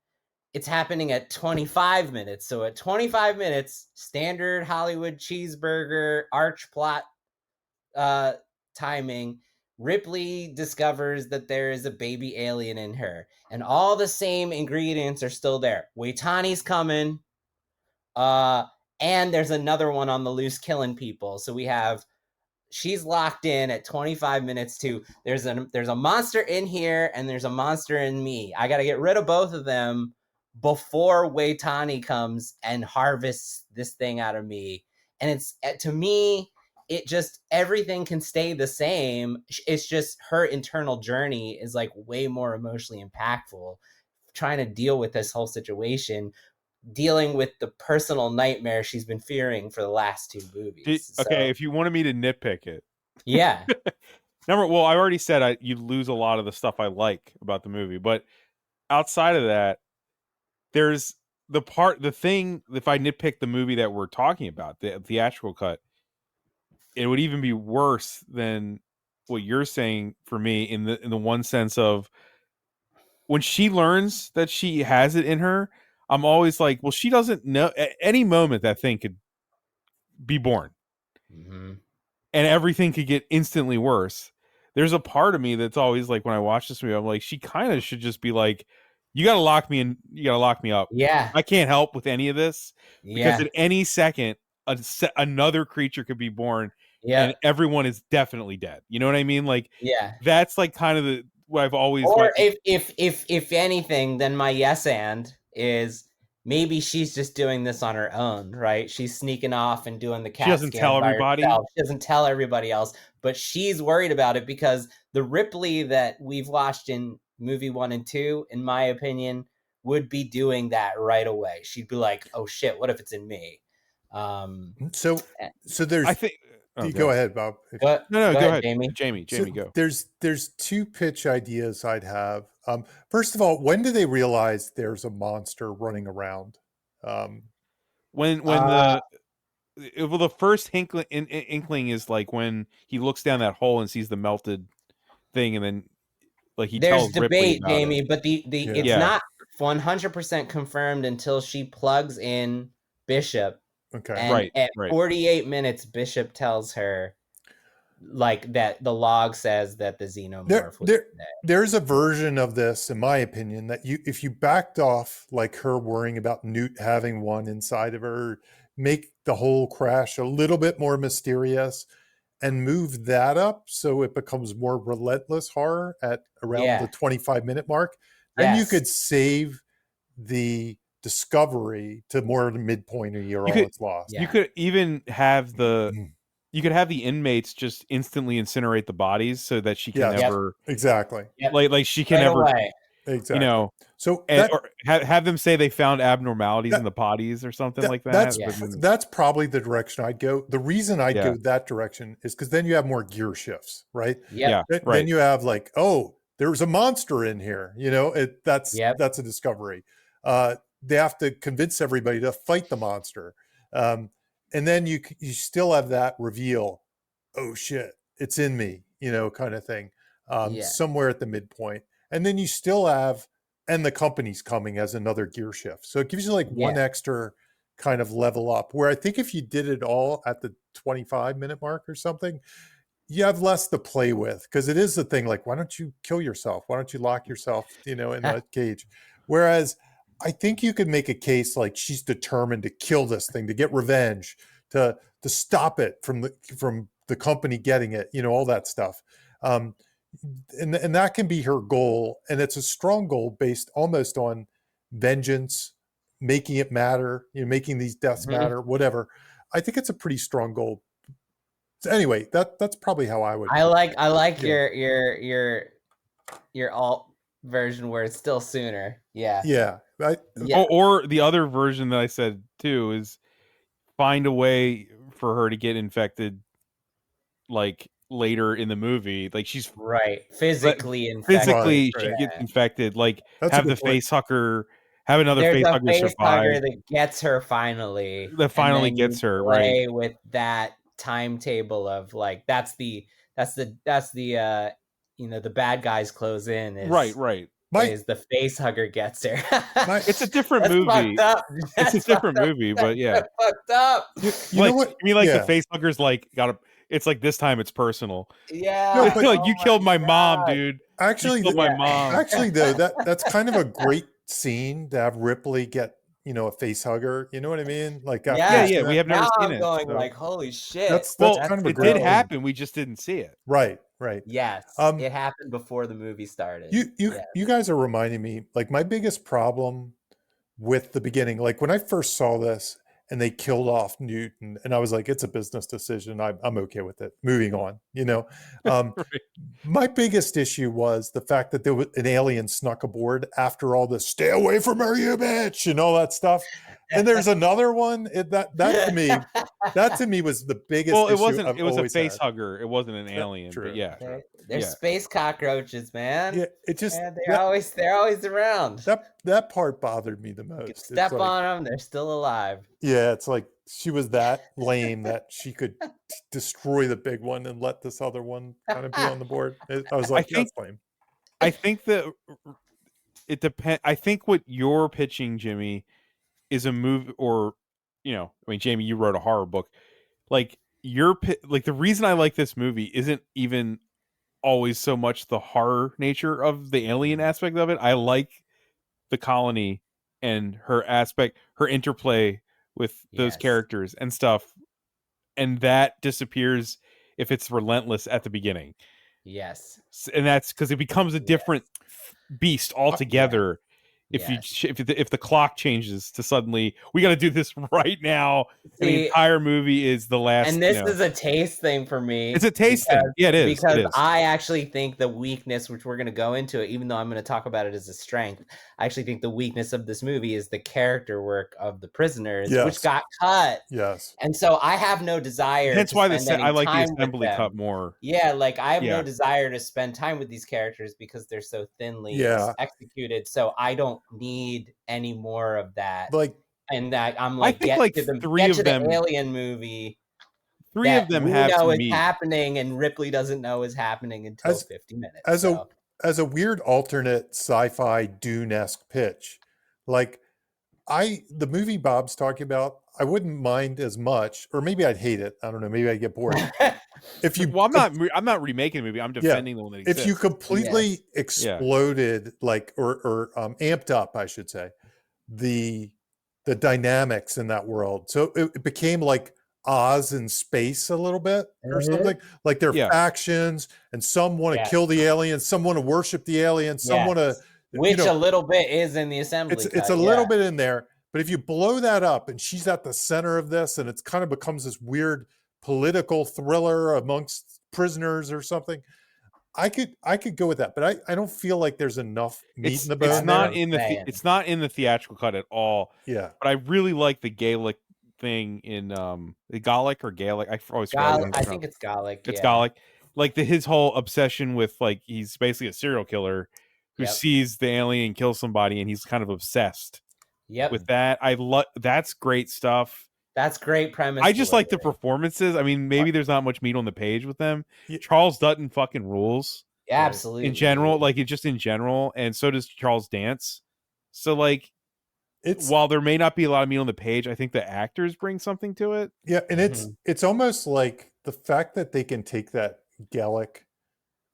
it's happening at 25 minutes. So at 25 minutes, standard Hollywood cheeseburger arch plot timing, Ripley discovers that there is a baby alien in her. And all the same ingredients are still there. Waitani's coming. And there's another one on the loose killing people. So she's locked in at 25 minutes too. There's a monster in here and there's a monster in me. I got to get rid of both of them before Waitani comes and harvests this thing out of me. And it's, to me, it just, everything can stay the same. It's just her internal journey is like way more emotionally impactful, trying to deal with this whole situation, dealing with the personal nightmare she's been fearing for the last 2 movies. If you wanted me to nitpick it. Yeah. I already said you lose a lot of the stuff I like about the movie, but outside of that, there's the thing, if I nitpick the movie that we're talking about, the theatrical cut, it would even be worse than what you're saying for me in the one sense of when she learns that she has it in her, I'm always like, well, she doesn't know. At any moment that thing could be born, Mm-hmm. and everything could get instantly worse. There's a part of me that's always like, when I watch this movie, I'm like, she kind of should just be like, you got to lock me in, you got to lock me up. Yeah. I can't help with any of this, because Yeah. at any second, another creature could be born, Yeah. and everyone is definitely dead. You know what I mean? Like, Yeah. that's like kind of what I've always. Or if anything, then my yes and is maybe she's just doing this on her own, right? She's sneaking off and doing the She CAT doesn't scan tell by everybody. herself. She doesn't tell everybody else, but she's worried about it because the Ripley that we've watched in movie 1 and 2, in my opinion, would be doing that right away. She'd be like, "Oh shit, what if it's in me?" So there's. I think. Go ahead, Bob. Go ahead, Jamie. Jamie. Jamie, go. There's two pitch ideas I'd have. First of all, when do they realize there's a monster running around? When the first inkling is like when he looks down that hole and sees the melted thing, and then like he There's tells Ripley debate, about Jamie, it. but it's not 100% confirmed until she plugs in Bishop. Okay. And at 48 minutes, Bishop tells her like that the log says that the xenomorph was there's a version of this, in my opinion, that if you backed off like her worrying about Newt having one inside of her, make the whole crash a little bit more mysterious and move that up so it becomes more relentless horror at around the 25-minute mark, then you could save the discovery to more the midpoint of your all it's lost. You could even have you could have the inmates just instantly incinerate the bodies so that she can never exactly like she can never exactly, you know, so or have them say they found abnormalities in the bodies or something like that. That's probably the direction I'd go. The reason I'd go that direction is because then you have more gear shifts, right? Then you have like, oh, there's a monster in here, you know, that's a discovery. They have to convince everybody to fight the monster, and then you still have that reveal, oh shit, it's in me, you know, kind of thing, somewhere at the midpoint. And then you still have, and the company's coming as another gear shift. So it gives you like one extra kind of level up, where I think if you did it all at the 25-minute mark or something, you have less to play with, because it is the thing like, why don't you kill yourself? Why don't you lock yourself, you know, in that cage? Whereas I think you could make a case like she's determined to kill this thing, to get revenge, to stop it from the company getting it, you know, all that stuff. And that can be her goal, and it's a strong goal based almost on vengeance, making it matter, you know, making these deaths matter, whatever. I think it's a pretty strong goal. So anyway, that's probably how I would. I like your alt version where it's still sooner. Or the other version that I said too is find a way for her to get infected, like later in the movie, like she's physically infected. She gets infected, like have the face hugger, have another face hugger survive that gets her finally, that finally gets her play with that timetable of like that's the you know, the bad guys close in is is the face hugger gets her. It's a different movie. It's a different movie, but fucked up. You know what? You mean like the face hugger's like it's like this time it's personal. Yeah. No, like you killed my mom, dude. Actually, you killed my mom. Actually, though, that's kind of a great scene to have Ripley get, you know, a face hugger. You know what I mean? Like, we have never seen it. Going like, holy shit. That's kind of a great did happen. We just didn't see it. Right. Yes. It happened before the movie started. You guys are reminding me, like, my biggest problem with the beginning, like when I first saw this and they killed off Newton, and I was like, it's a business decision. I'm okay with it. Moving on, you know. My biggest issue was the fact that there was an alien snuck aboard after all this "stay away from her, you bitch" and all that stuff. And there's another one that to me was the biggest. Well, it issue wasn't. I've it was a always face had. hugger. It wasn't an alien. True. But they're space cockroaches, man. Yeah, it just they're always around. That part bothered me the most. You step on them, they're still alive. Yeah, it's like she was that lame that she could destroy the big one and let this other one kind of be on the board. I was like, that's lame. I think that it depends. I think what you're pitching, Jimmy, is a movie, or I mean, Jamie, you wrote a horror book. Like the reason I like this movie isn't even always so much the horror nature of the alien aspect of it. I like the colony and her interplay with those characters and stuff, and that disappears if it's relentless at the beginning. Yes, and that's because it becomes a different beast altogether. If the clock changes to suddenly we got to do this right now, and the entire movie is the last. And this is a taste thing for me. It's a taste thing. Yeah, it is. Because I actually think the weakness, which we're going to go into it, even though I'm going to talk about it as a strength, I actually think the weakness of this movie is the character work of the prisoners, which got cut. Yes. And so I have no desire. That's why I like the assembly cut more. Yeah, like I have no desire to spend time with these characters because they're so thinly executed. So I don't need any more of that. Like, and that I'm like, I think three of them, the Alien movie. Three of them have know to is meet. happening, and Ripley doesn't know is happening until 50 minutes. As a weird alternate sci-fi Dune-esque pitch, like the movie Bob's talking about, I wouldn't mind as much, or maybe I'd hate it. I don't know. Maybe I'd get bored. I'm not remaking the movie. I'm defending the one that exists. If you completely exploded, like, or amped up, I should say, the dynamics in that world, so it became like Oz in space a little bit or something. Like there are factions, and some want to kill the aliens, some want to worship the aliens, some want to, which a little bit is in the assembly. It's a little bit in there. But if you blow that up and she's at the center of this, and it's kind of becomes this weird political thriller amongst prisoners or something, I could go with that. But I don't feel like there's enough meat in the bone. It's not in the theatrical cut at all. Yeah. But I really like the Gaelic thing in the Gallic or Gaelic. I always forget. I think it's Gallic. It's Gallic. Like his whole obsession with, like, he's basically a serial killer who sees the alien and kills somebody, and he's kind of obsessed. With that, that's great stuff. That's great premise. I just like the performances. I mean, maybe there's not much meat on the page with them. Charles Dutton fucking rules. Yeah, absolutely. In general, like just in general, and so does Charles Dance. So like, while there may not be a lot of meat on the page, I think the actors bring something to it. Yeah, and it's almost like the fact that they can take that Gallic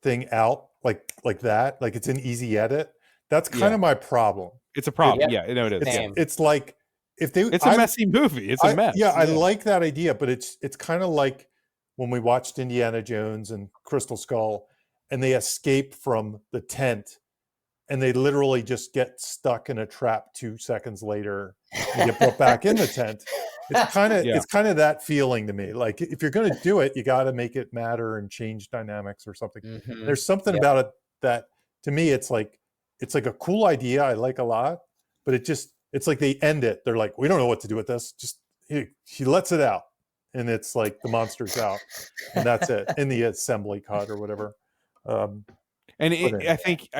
thing out like that, like it's an easy edit. That's kind of my problem. It's a problem. Yeah, no, it is. It's like it's a messy movie. It's a mess. Yeah, I like that idea, but it's kind of like when we watched Indiana Jones and Crystal Skull, and they escape from the tent, and they literally just get stuck in a trap 2 seconds later and get put back in the tent. It's kind of that feeling to me. Like if you're going to do it, you got to make it matter and change dynamics or something. There's something about it that, to me, it's like a cool idea I like a lot, but it's like they end it. They're like, we don't know what to do with this. Just he lets it out, and it's like the monster's out, and that's it in the assembly cut or whatever. I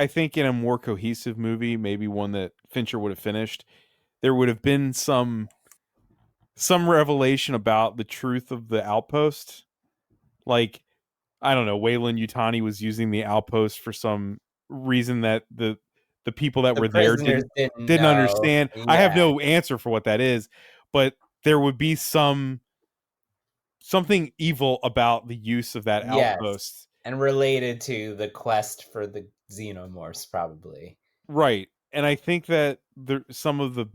think in a more cohesive movie, maybe one that Fincher would have finished, there would have been some revelation about the truth of the outpost. Like, I don't know, Wayland Yutani was using the outpost for some reason that the people that were there didn't understand. Yeah. I have no answer for what that is, but there would be something evil about the use of that outpost, and related to the quest for the xenomorphs, probably. Right, and I think that some of the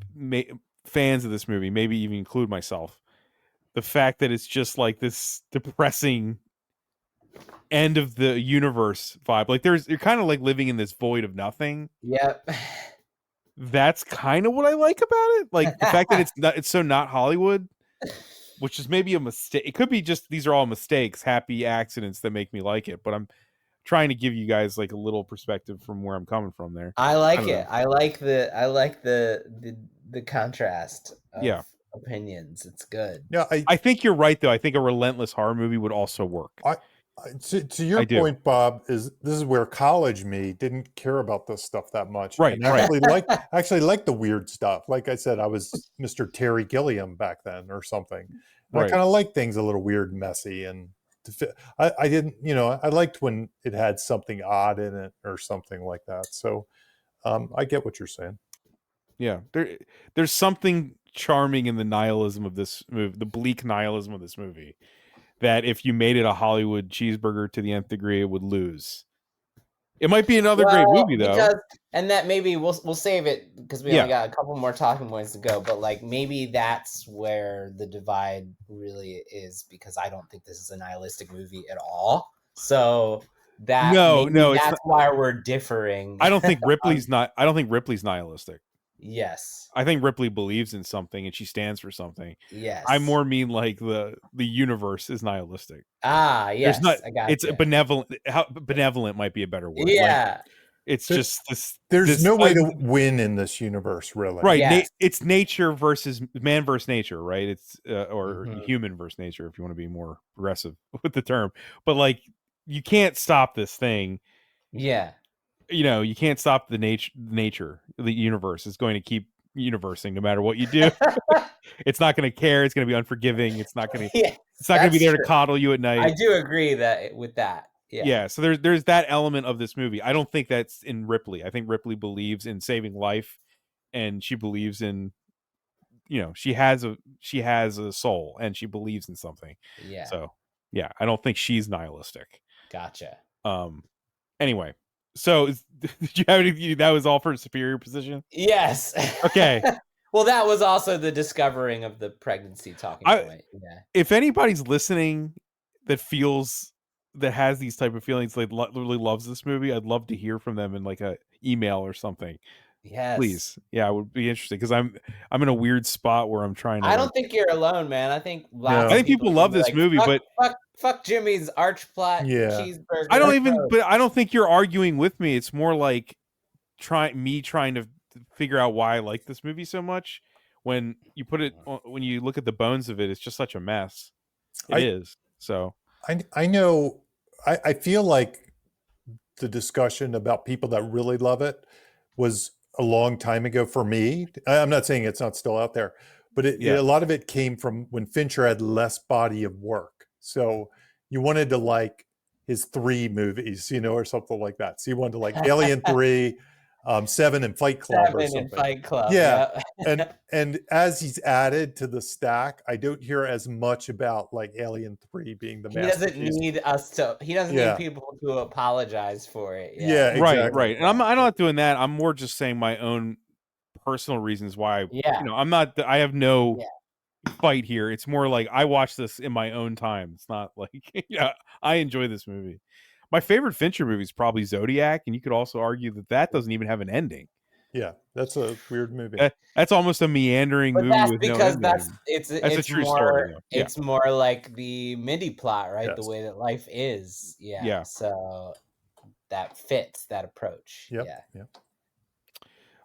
fans of this movie, maybe even include myself, the fact that it's just like this depressing end of the universe vibe, like you're kind of like living in this void of nothing. Yep. That's kind of what I like about it, like the fact that it's so not Hollywood, which is maybe a mistake. It could be just these are all mistakes, happy accidents that make me like it, but I'm trying to give you guys like a little perspective from where I'm coming from there. I like it. I like the contrast of opinions. It's good. Yeah, I think you're right though. I think a relentless horror movie would also work. To your point, Bob, this is where college me didn't care about this stuff that much. Right. And actually like the weird stuff. Like I said, I was Mr. Terry Gilliam back then or something. And I kind of like things a little weird and messy. And I didn't, I liked when it had something odd in it or something like that. So I get what you're saying. Yeah, there's something charming in the nihilism of this movie, the bleak nihilism of this movie, that if you made it a Hollywood cheeseburger to the nth degree, it would lose. It might be another great movie, though. Because, and that maybe we'll save it because we only got a couple more talking points to go. But like maybe that's where the divide really is, because I don't think this is a nihilistic movie at all. So that that's why we're differing. I don't think Ripley's I don't think Ripley's nihilistic. Yes. I think Ripley believes in something and she stands for something. Yes. I more mean like the universe is nihilistic. Yes. I got it's benevolent. How benevolent might be a better word. Yeah. Like, it's just this. There's no way to win in this universe, really. Right. Yes. It's nature versus man versus nature, right? It's or human versus nature, if you want to be more progressive with the term. But like, you can't stop this thing. Yeah. You can't stop the nature. The universe is going to keep universing no matter what you do. It's not going to care. It's going to be unforgiving. It's not going to. It's not going to be there to coddle you at night. I do agree with that. Yeah. Yeah. So there's that element of this movie. I don't think that's in Ripley. I think Ripley believes in saving life, and she believes in, she has a soul and she believes in something. Yeah. So yeah, I don't think she's nihilistic. Gotcha. Anyway. So, did you have any? That was all for superior position? Yes. Okay. Well, that was also the discovering of the pregnancy talking point. Yeah. If anybody's listening that has these type of feelings, like really loves this movie, I'd love to hear from them in like a email or something. Yes. Please. Yeah, it would be interesting because I'm in a weird spot where I'm trying to. I don't think you're alone, man. I think people love this movie, but fuck Jimmy's arch plot cheeseburger. I don't think you're arguing with me. It's more like trying to figure out why I like this movie so much. When you look at the bones of it, it's just such a mess. It is. So I know. I feel like the discussion about people that really love it was a long time ago for me. I'm not saying it's not still out there, but a lot of it came from when Fincher had less body of work. So you wanted to like his 3 movies, or something like that. So you wanted to like Alien³, 7 and Fight Club or something. 7 and Fight Club. Yeah. and as he's added to the stack, I don't hear as much about like Alien³ being the masterpiece. He doesn't need people to apologize for it. Yeah, exactly. Right. And I'm not doing that. I'm more just saying my own personal reasons why. I'm not. I have no fight here. It's more like I watch this in my own time. It's not like I enjoy this movie. My favorite Fincher movie is probably Zodiac, and you could also argue that doesn't even have an ending. Yeah, that's a weird movie. That's almost a meandering movie. That's with because no ending. It's a true story. Yeah. It's more like the Mindy plot, right? Yes. The way that life is. Yeah. Yeah. So that fits that approach. Yep. Yeah.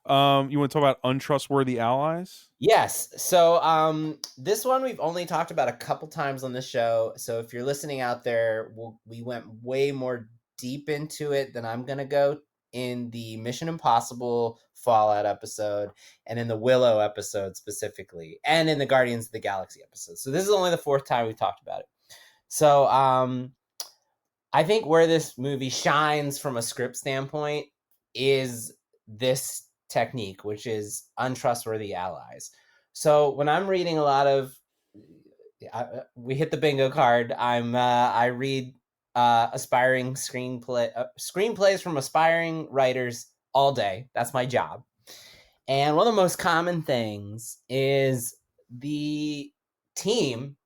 You want to talk about untrustworthy allies? Yes. So this one we've only talked about a couple times on the show. So if you're listening out there, we went way more deep into it than I'm going to go in the Mission Impossible Fallout episode and in the Willow episode specifically, and in the Guardians of the Galaxy episode. So this is only the 4th time we've talked about it. So I think where this movie shines from a script standpoint is this technique, which is untrustworthy allies. So when I'm reading a lot of, we hit the bingo card. I read aspiring screenplays from aspiring writers all day. That's my job. And one of the most common things is the team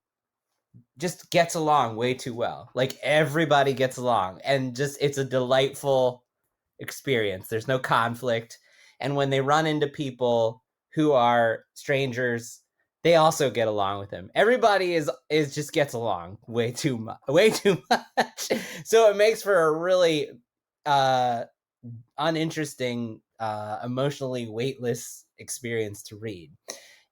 just gets along way too well. Like everybody gets along, and just it's a delightful experience. There's no conflict. And when they run into people who are strangers, they also get along with them. Everybody is just gets along way too much. So it makes for a really uninteresting, emotionally weightless experience to read.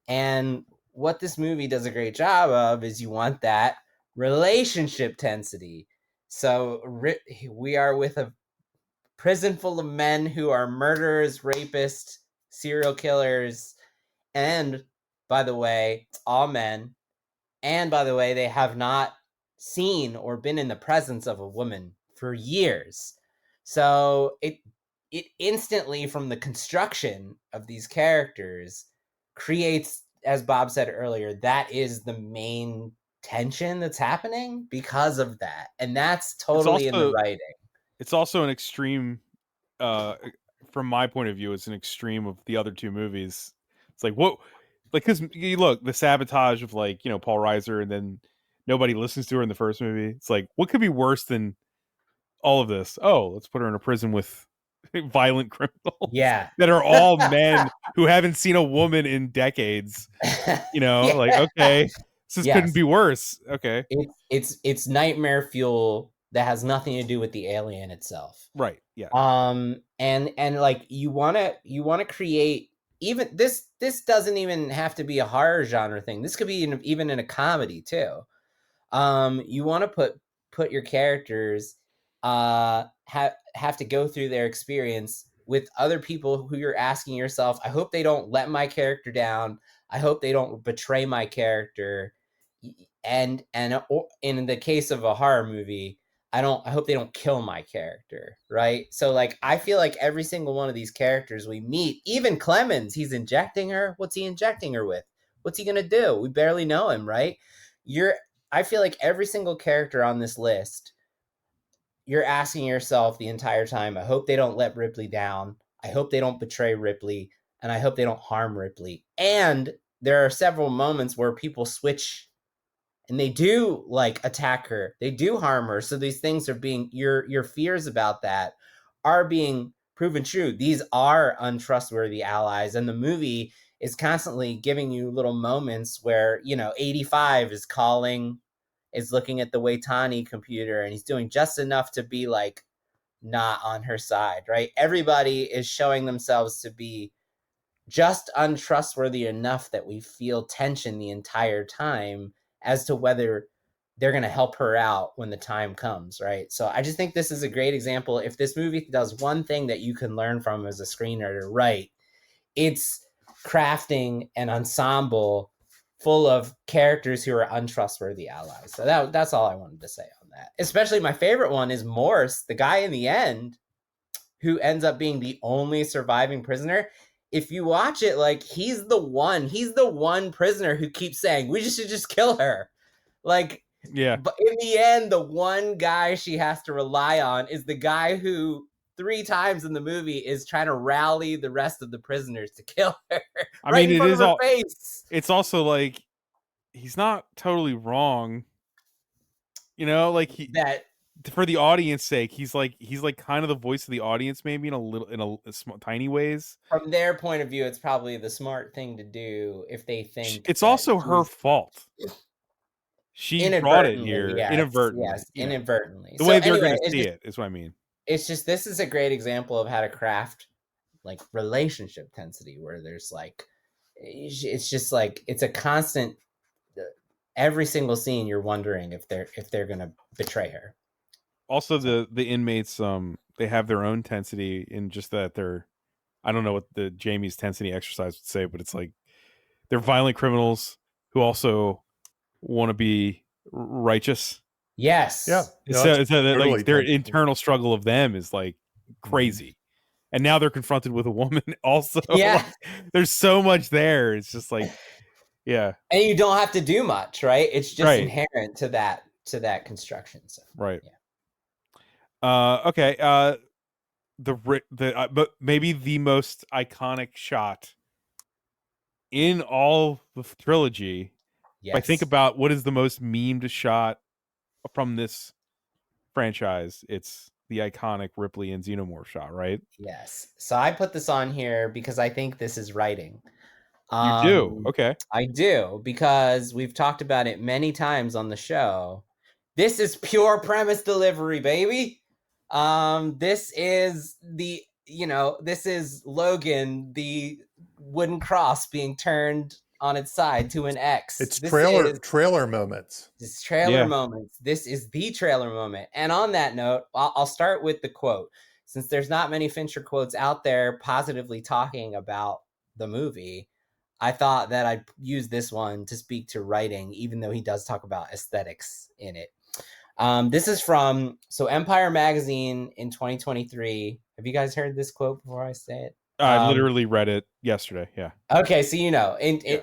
And what this movie does a great job of is you want that relationship tensity. So we are with a prison full of men who are murderers, rapists, serial killers, and by the way, it's all men. And by the way, they have not seen or been in the presence of a woman for years. So it instantly, from the construction of these characters, creates as Bob said earlier, that is the main tension that's happening because of that, and that's totally in the writing. It's also an extreme, from my point of view, it's an extreme of the other two movies. It's like, what, like, because you look, the sabotage of, like, you know, Paul Reiser, and then nobody listens to her in the first movie. It's like, what could be worse than all of this? Oh, let's put her in a prison with violent criminals, Yeah, that are all men who haven't seen a woman in decades. You know, yeah. like, okay, this Yes. couldn't be worse. Okay, it's nightmare fuel that has nothing to do with the alien itself. right? Yeah. And like you want to create, even this doesn't even have to be a horror genre thing. This could be even in a comedy too. You want to put your characters have to go through their experience with other people who you're asking yourself, I hope they don't let my character down. I hope they don't betray my character. And in the case of a horror movie, I hope they don't kill my character, right? So like I feel like every single one of these characters we meet, even Clemens, he's injecting her. What's he injecting her with? What's he gonna do? We barely know him, right? I feel like every single character on this list, you're asking yourself the entire time, I hope they don't let Ripley down. I hope they don't betray Ripley, and I hope they don't harm Ripley. And there are several moments where people switch and they do like attack her. They do harm her. So these things are being, your fears about that are being proven true. These are untrustworthy allies. And the movie is constantly giving you little moments where, you know, 85 is looking at the Waitani computer, and he's doing just enough to be like not on her side, right? Everybody is showing themselves to be just untrustworthy enough that we feel tension the entire time as to whether they're going to help her out when the time comes, right? So I just think this is a great example. If this movie does one thing that you can learn from as a screenwriter, right, it's crafting an ensemble full of characters who are untrustworthy allies. So that's all I wanted to say on that. Especially my favorite one is Morse, the guy in the end who ends up being the only surviving prisoner. If you watch it, like he's the one prisoner who keeps saying, we should just kill her. Like, Yeah. But in the end, the one guy she has to rely on is the guy who 3 times in the movie is trying to rally the rest of the prisoners to kill her. I mean, in front of her face. It's also like, he's not totally wrong. You know, like for the audience sake, he's like kind of the voice of the audience, maybe in a tiny ways. From their point of view, it's probably the smart thing to do if they think it's also her fault. She brought it here inadvertently. Yes, inadvertently. The way they're going to see it is what I mean. It's just, this is a great example of how to craft like relationship tensity, where there's like, it's just like, it's a constant. Every single scene, you're wondering if they're going to betray her. Also, the inmates, they have their own tensity in just that they're, I don't know what the Jamie's tensity exercise would say, but it's like they're violent criminals who also want to be righteous. Yes. Yeah. It's like their internal struggle of them is like crazy. And now they're confronted with a woman also. Yeah. Like, there's so much there. It's just like, yeah. And you don't have to do much, right? It's just inherent to that construction. So right. Yeah. Okay. But maybe the most iconic shot in all the trilogy. Yes. If I think about what is the most memed shot from this franchise, it's the iconic Ripley and Xenomorph shot, right? Yes. So I put this on here because I think this is writing. You do? Okay. I do, because we've talked about it many times on the show. This is pure premise delivery, baby. This is this is Logan, the wooden cross being turned on its side to an X. It's trailer moments. It's trailer moments. This is the trailer moment. And on that note, I'll start with the quote. Since there's not many Fincher quotes out there positively talking about the movie, I thought that I'd use this one to speak to writing, even though he does talk about aesthetics in it. This is from Empire Magazine in 2023. Have you guys heard this quote before I say it? I literally read it yesterday. Yeah. Okay, so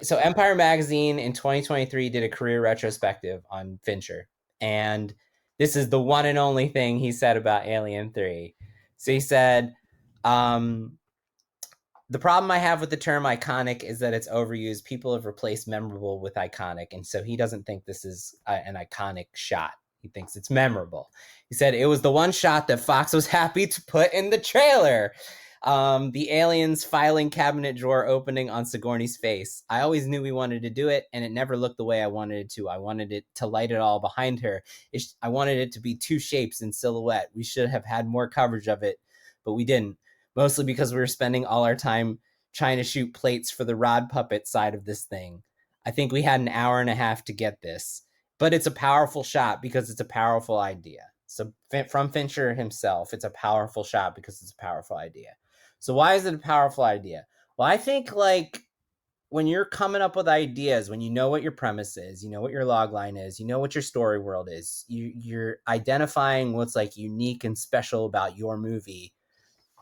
so Empire Magazine in 2023 did a career retrospective on Fincher, and this is the one and only thing he said about Alien 3. So he said, the problem I have with the term iconic is that it's overused. People have replaced memorable with iconic, and so he doesn't think this is an iconic shot. He thinks it's memorable. He said it was the one shot that Fox was happy to put in the trailer. The aliens filing cabinet drawer opening on Sigourney's face. I always knew we wanted to do it, and it never looked the way I wanted it to. I wanted it to light it all behind her. I wanted it to be two shapes in silhouette. We should have had more coverage of it, but we didn't. Mostly because we were spending all our time trying to shoot plates for the rod puppet side of this thing. I think we had an hour and a half to get this, but it's a powerful shot because it's a powerful idea. So from Fincher himself, it's a powerful shot because it's a powerful idea. So why is it a powerful idea? Well, I think like when you're coming up with ideas, when you know what your premise is, you know what your log line is, you know what your story world is, you're identifying what's like unique and special about your movie.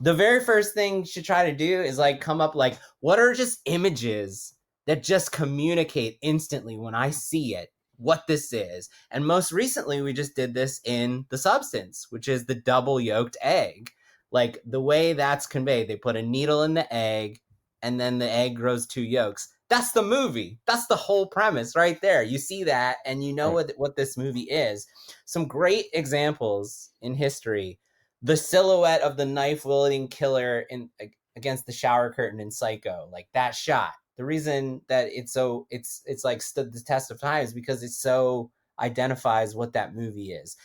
The very first thing you should try to do is like come up like, what are just images that just communicate instantly when I see it, what this is. And most recently, we just did this in The Substance, which is the double yolked egg. Like the way that's conveyed, they put a needle in the egg and then the egg grows two yolks. That's the movie. That's the whole premise right there. You see that and you know what this movie is. Some great examples in history. The silhouette of the knife-wielding killer against the shower curtain in Psycho, like that shot. The reason that it's like stood the test of time is because it so identifies what that movie is.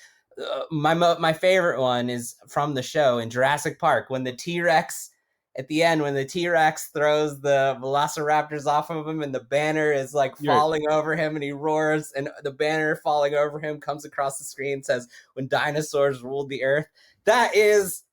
My favorite one is from the show in Jurassic Park when the T-Rex at the end, when the T-Rex throws the velociraptors off of him and the banner is like falling over him and he roars and the banner falling over him comes across the screen and says, "When dinosaurs ruled the earth." That is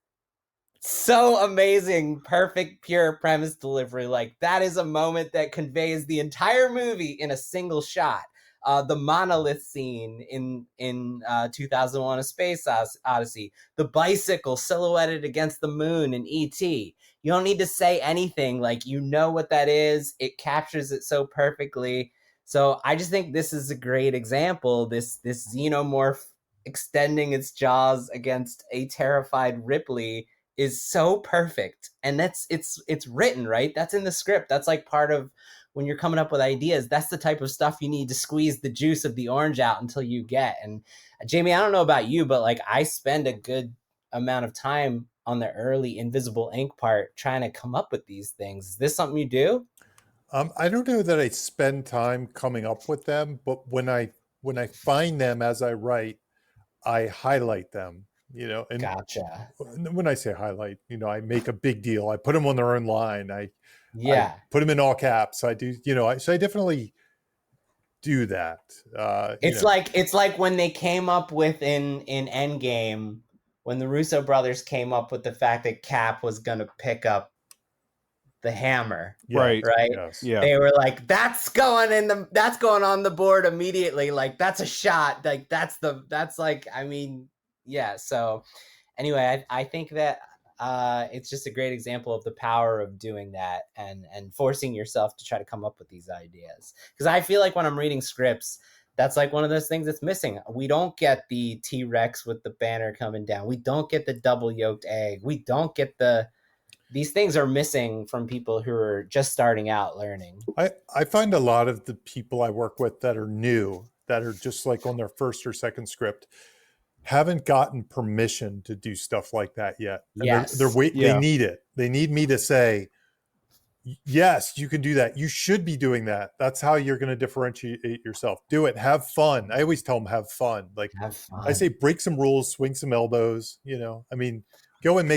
so amazing. Perfect, pure premise delivery. Like that is a moment that conveys the entire movie in a single shot. The monolith scene in 2001: A Space Odyssey. The bicycle silhouetted against the moon in E.T. You don't need to say anything. Like you know what that is. It captures it so perfectly. So I just think this is a great example. This xenomorph extending its jaws against a terrified Ripley is so perfect. And it's written, right? That's in the script. That's like part of when you're coming up with ideas. That's the type of stuff you need to squeeze the juice of the orange out until you get. And Jamie, I don't know about you, but like I spend a good amount of time on the early invisible ink part trying to come up with these things. Is this something you do? I don't know that I spend time coming up with them, but when I find them as I write, I highlight them, and Gotcha. when I say highlight, I make a big deal. I put them on their own line. I put them in all caps. I do, so I definitely do that. It's like when they came up with in Endgame, when the Russo brothers came up with the fact that Cap was going to pick up the hammer, right? Yes. Yeah. They were like, that's going on the board immediately. Like that's a shot. Like so anyway, I think that it's just a great example of the power of doing that and forcing yourself to try to come up with these ideas. Because I feel like when I'm reading scripts, that's like one of those things that's missing. We don't get the T-Rex with the banner coming down. We don't get the double yolked egg. We don't get these things are missing from people who are just starting out learning. I find a lot of the people I work with that are new, that are just like on their first or second script, haven't gotten permission to do stuff like that yet. And yes. They need it. They need me to say, yes, you can do that. You should be doing that. That's how you're going to differentiate yourself. Do it. Have fun. I always tell them, have fun. Like have fun. I say, break some rules, swing some elbows, I mean, go and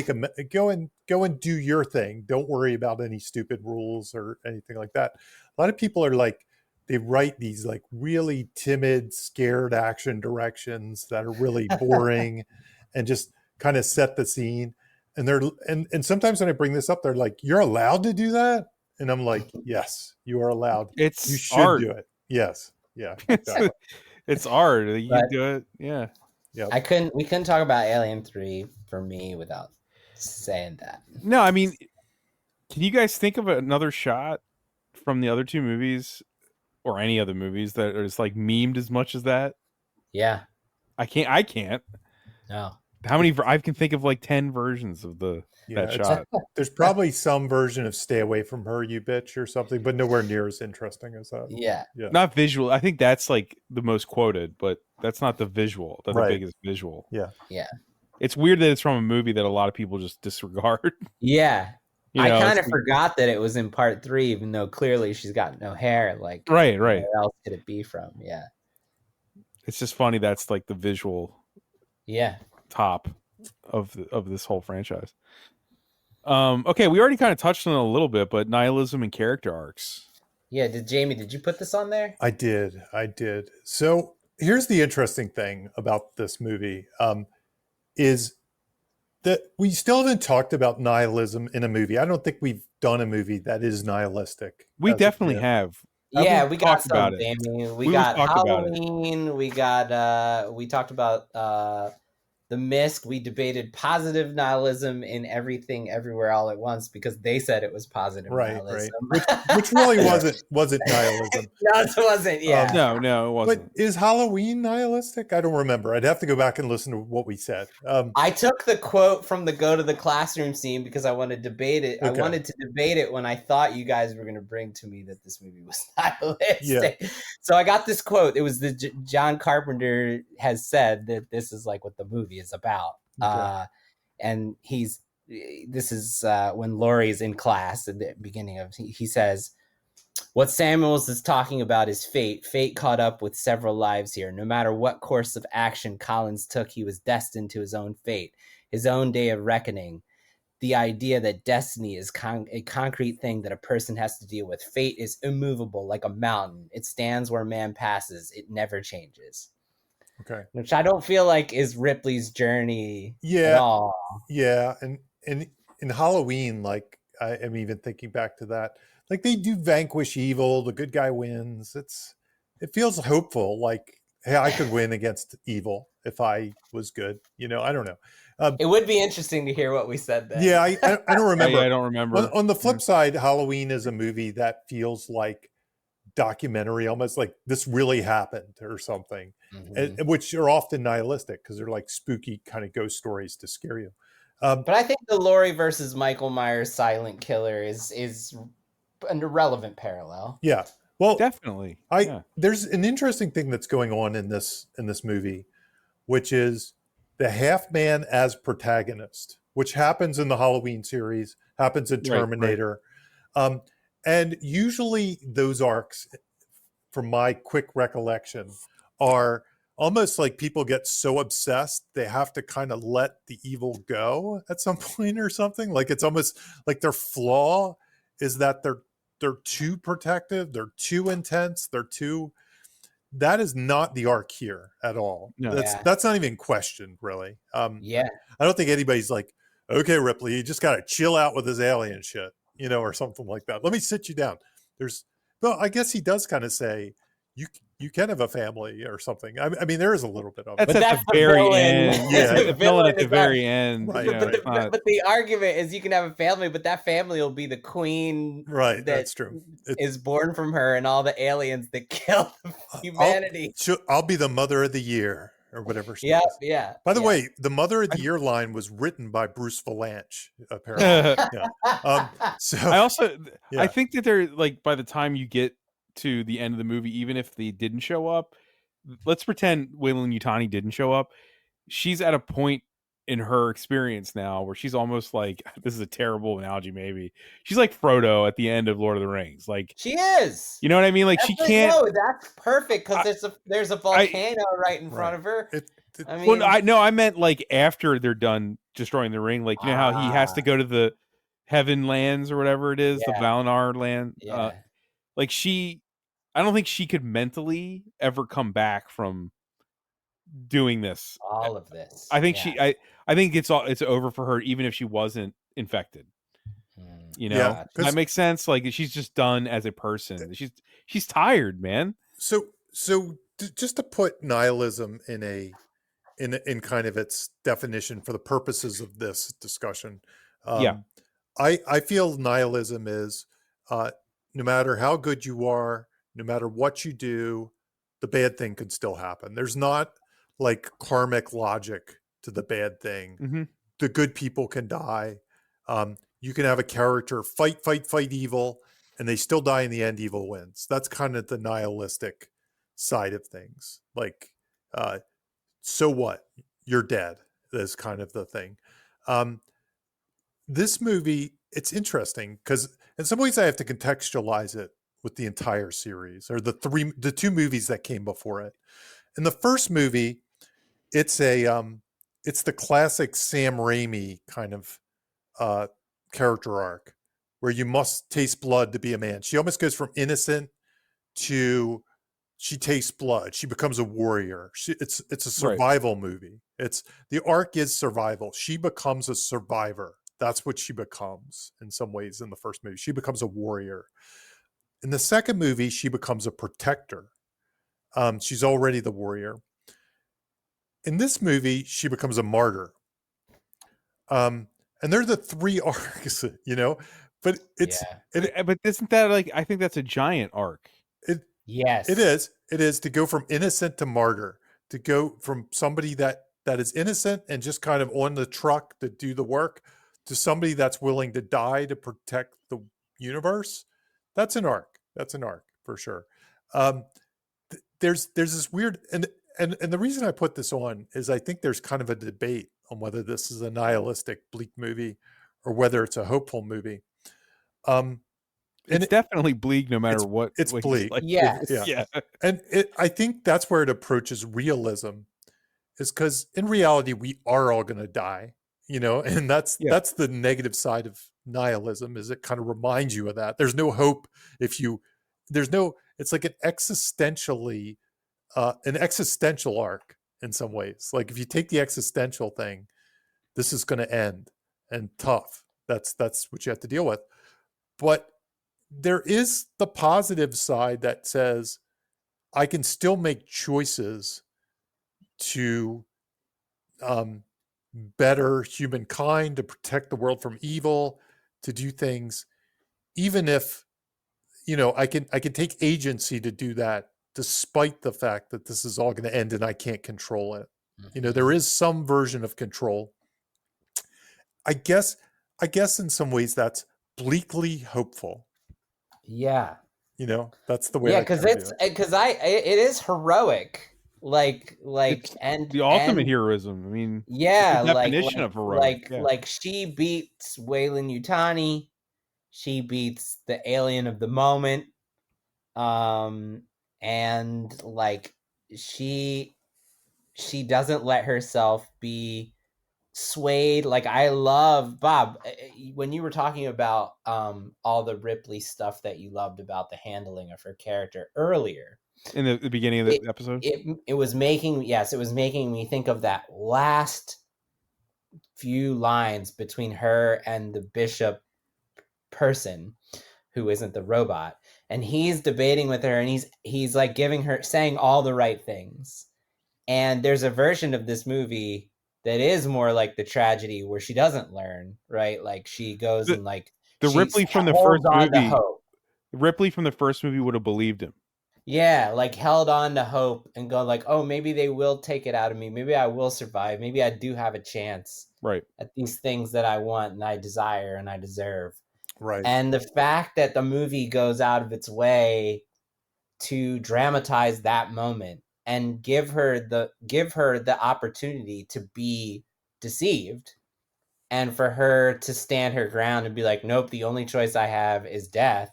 do your thing. Don't worry about any stupid rules or anything like that. A lot of people are like, they write these like really timid, scared action directions that are really boring and just kind of set the scene. And and sometimes when I bring this up, they're like, "You're allowed to do that?" And I'm like, "Yes, you are allowed. You should art. do it." Yes. Yeah. Exactly. It's art. You do it. Yeah. Yeah. We couldn't talk about Alien 3 for me without saying that. No, I mean, Can you guys think of another shot from the other two movies or any other movies that is like memed as much as that? Yeah. I can't. No. How many? I can think of like 10 versions of that it's- shot. There's probably some version of "Stay Away from Her, You Bitch" or something, but nowhere near as interesting as that. Yeah. Yeah, Not visual. I think that's like the most quoted, but that's not the visual. That's Right. the biggest visual. yeah. Yeah. It's weird that it's from a movie that a lot of people just disregard. Yeah. You I know, kind it's of like- forgot that it was in part 3, even though clearly she's got no hair. Like, Right. where else could it be from? Yeah. It's just funny that's like the visual Yeah. top of this whole franchise. Okay, we already kind of touched on it a little bit, but nihilism and character arcs. Yeah. Did you put this on there? I did. So here's the interesting thing about this movie, is that we still haven't talked about nihilism in a movie. I don't think we've done a movie that is nihilistic. We as a definitely kid. have. Yeah, we we got talked about some, it. Jamie. We We got talked about it. Halloween. We got we talked about The Mist. We debated positive nihilism in Everything Everywhere All at Once because they said it was positive Right. nihilism. Which really wasn't nihilism. No, it wasn't. Yeah. No, it But wasn't. is Halloween nihilistic? I don't remember. I'd have to go back and listen to what we said. I took the quote from the go to the classroom scene because I wanted to debate it. Okay. I wanted to debate it when I thought you guys were going to bring to me that this movie was nihilistic. Yeah. So I got this quote. It was John Carpenter has said that this is like what the movie is about. Okay. And this is when Laurie's in class at the beginning of, he says, what Samuels is talking about is fate. Fate caught up with several lives here. No matter what course of action Collins took, he was destined to his own fate, his own day of reckoning. The idea that destiny is a concrete thing that a person has to deal with. Fate is immovable, like a mountain. It stands where man passes. It never changes. Okay. Which I don't feel like is Ripley's journey at Yeah. all. Yeah. And in Halloween, like I'm even thinking back to that. Like they do vanquish evil, the good guy wins. It feels hopeful, like, hey, I could win against evil if I was good. I don't know. It would be interesting to hear what we said then. Yeah, I don't remember. I don't remember. On the flip side, Halloween is a movie that feels like documentary, almost like this really happened or something, Mhm. which are often nihilistic because they're like spooky kind of ghost stories to scare you. But I think the Laurie versus Michael Myers silent killer is an irrelevant parallel. Yeah. Well, Definitely. there's an interesting thing that's going on in this movie, which is the half man as protagonist, which happens in the Halloween series, happens in Right, right. Terminator. And usually those arcs, from my quick recollection, are almost like people get so obsessed they have to kind of let the evil go at some point or something. Like it's almost like their flaw is that they're too protective, they're too intense, that is not the arc here at all. No. That's not even questioned, really. Yeah. I don't think anybody's like, okay, Ripley, you just got to chill out with this alien shit, or something like that. Let me sit you down. Well, I guess he does kind of say, you can have a family or something. I mean, there is a little bit of That's it. at the very end. Yeah. The villain at the is very end. Right, you know, right. it's not- But the argument is you can have a family, but that family will be the queen Right, that that's true. is born from her and all the aliens that kill humanity. I'll be the mother of the year or whatever she Yeah, is. yeah. By the yeah. way, the mother of the year line was written by Bruce Valanche, apparently. So I also Yeah. I think that they're like by the time you get to the end of the movie, even if they didn't show up, let's pretend Wayland Yutani didn't show up. She's at a point in her experience now where she's almost like, this is a terrible analogy, maybe. She's like Frodo at the end of Lord of the Rings. Like She is. you know what I mean? Like she can't. No, that's perfect because there's a volcano right in front of her. I mean, I meant like after they're done destroying the ring. Like you know how he has to go to the Heaven lands or whatever it is, the Yeah. Valinor land. yeah. Like I don't think she could mentally ever come back from doing this. all of this. I think yeah. I think it's over for her, even if she wasn't infected. Mm. You know, Yeah, Does that makes sense. Like she's just done as a person. She's tired, man. So just to put nihilism in kind of its definition for the purposes of this discussion, Yeah. I feel nihilism is no matter how good you are, no matter what you do, the bad thing could still happen. There's not like karmic logic to the bad thing. Mm-hmm. The good people can die. You can have a character fight evil, and they still die in the end. Evil wins. That's kind of the nihilistic side of things. Like, so what? You're dead. Is kind of the thing. This movie, it's interesting because in some ways I have to contextualize it with the entire series or the two movies that came before it. In the first movie, it's it's the classic Sam Raimi kind of character arc where you must taste blood to be a man. She almost goes from innocent to she tastes blood. She becomes a warrior. It's a survival movie. It's the arc is survival. She becomes a survivor. That's what she becomes in some ways in the first movie. She becomes a warrior. In the second movie, she becomes a protector. She's already the warrior. In this movie, she becomes a martyr. And they're the three arcs, you know, but but isn't that like, I think that's a giant arc. Yes, it is to go from innocent to martyr, to go from somebody that is innocent and just kind of on the truck to do the work to somebody that's willing to die to protect the universe. That's an arc for sure. There's this weird, and the reason I put this on is I think there's kind of a debate on whether this is a nihilistic bleak movie or whether it's a hopeful movie. It's definitely bleak no matter what. It's bleak. Like. Yeah. And I think that's where it approaches realism, is because in reality, we are all going to die, you know, and that's the negative side of nihilism, is it kind of reminds you of that. There's no hope it's like an existential arc in some ways. Like if you take the existential thing, this is going to end and tough. That's what you have to deal with. But there is the positive side that says I can still make choices to better humankind, to protect the world from evil, to do things, even if, you know, I can take agency to do that, despite the fact that this is all going to end and I can't control it. Mm-hmm. You know, there is some version of control. I guess in some ways that's bleakly hopeful. Yeah. You know, that's the way. Yeah, because it is heroic. It's and the ultimate heroism. I mean, yeah, the definition of heroic. Like she beats Weyland-Yutani, she beats the alien of the moment, and like she doesn't let herself be swayed. Like I love, Bob, when you were talking about all the Ripley stuff that you loved about the handling of her character earlier in the beginning of the episode, it was making me think of that last few lines between her and the bishop person who isn't the robot, and he's debating with her, and he's like saying all the right things. And there's a version of this movie that is more like the tragedy where she doesn't learn, right? Like she goes and like the Ripley from the first movie. Ripley from the first movie would have believed him. Yeah, like held on to hope and go like, oh, maybe they will take it out of me. Maybe I will survive. Maybe I do have a chance at these things that I want and I desire and I deserve. Right. And the fact that the movie goes out of its way to dramatize that moment and give her the opportunity to be deceived, and for her to stand her ground and be like, nope, the only choice I have is death,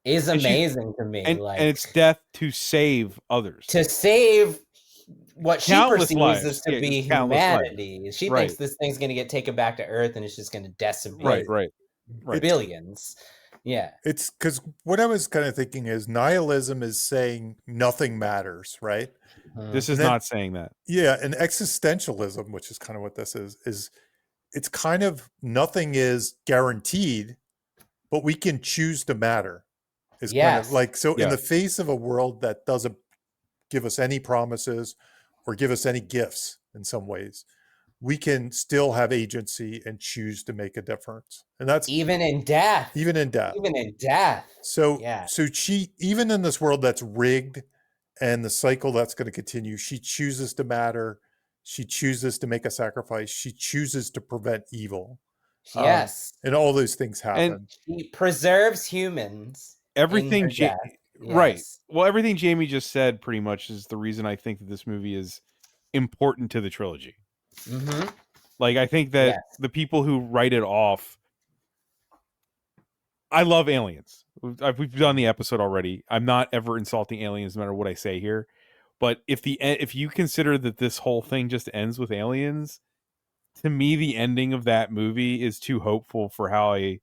is amazing to me. And it's death to save others, to save what she perceives as to be humanity. Lives. She thinks this thing's going to get taken back to Earth and it's just going to decimate billions. Yeah. It's because what I was kind of thinking is nihilism is saying nothing matters, right? This is not saying that. Yeah. And existentialism, which is kind of what this is it's kind of nothing is guaranteed, but we can choose to matter. It's kind of like, so in the face of a world that doesn't give us any promises or give us any gifts in some ways, we can still have agency and choose to make a difference. And that's even in death. even in death. Even in death. So, Yeah. so she, even in this world that's rigged and the cycle that's going to continue, she chooses to matter. She chooses to make a sacrifice. She chooses to prevent evil. Yes. And all those things happen. And she preserves humans. Everything, right. Yes. Well, everything Jamie just said pretty much is the reason I think that this movie is important to the trilogy. Mm-hmm. Like, I think that the people who write it off, I love Aliens. We've done the episode already. I'm not ever insulting aliens, no matter what I say here. But if you consider that this whole thing just ends with aliens, to me, the ending of that movie is too hopeful for how I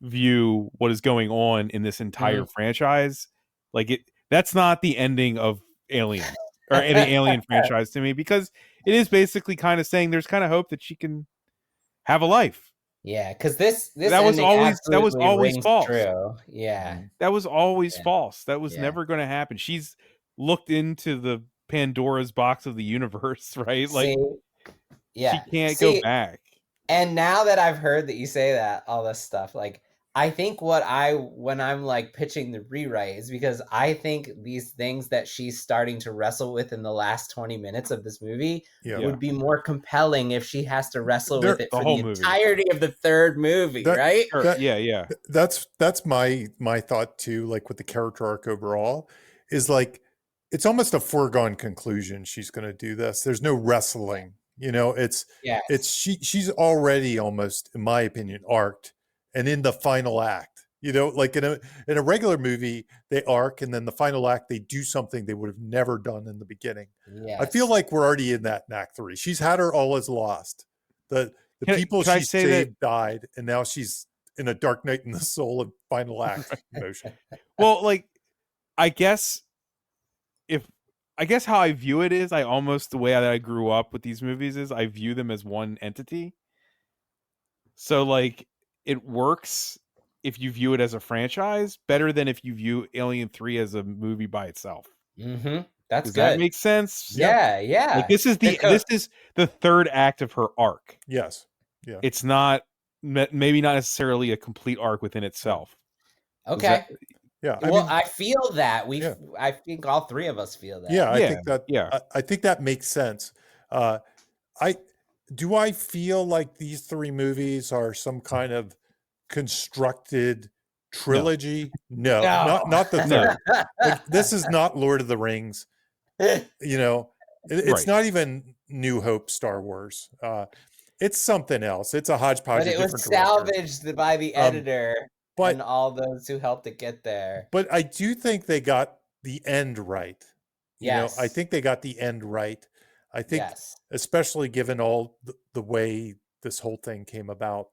view what is going on in this entire franchise. Like, that's not the ending of Aliens or any Alien franchise to me, because it is basically kind of saying there's kind of hope that she can have a life. Yeah, because this that was always false. True. Yeah, that was always false. That was never going to happen. She's looked into the Pandora's box of the universe, right? Like, she can't go back. And now that I've heard that you say that, all this stuff, like, I think when I'm like pitching the rewrite is because I think these things that she's starting to wrestle with in the last 20 minutes of this movie would be more compelling if she has to wrestle with it for the entirety of the third movie, right? That's my thought too, like with the character arc overall, is like, it's almost a foregone conclusion she's going to do this. There's no wrestling, she's already almost, in my opinion, arced. And in the final act, like in a regular movie, they arc, and then the final act, they do something they would have never done in the beginning. Yes. I feel like we're already in that in Act 3. She's had her all as lost. The people she saved died, and now she's in a Dark Night in the Soul of final act motion. Well, like, I guess how I view it is, the way that I grew up with these movies is I view them as one entity. So, like, it works if you view it as a franchise better than if you view Alien 3 as a movie by itself. Mm-hmm. That's Does good. that make sense? Yeah. Like, this is the third act of her arc. Yes. Yeah. It's not maybe not necessarily a complete arc within itself. Okay. Well, I feel that I think all three of us feel that. Yeah, I think that. Yeah, I think that makes sense. I feel like these three movies are some kind of constructed trilogy? No. Not the third. Like, this is not Lord of the Rings. It's not even New Hope Star Wars. It's something else. It's a hodgepodge. But it was salvaged by the editor and all those who helped it get there. But I do think they got the end right. Yes. I think they got the end right. I think, especially given all the way this whole thing came about,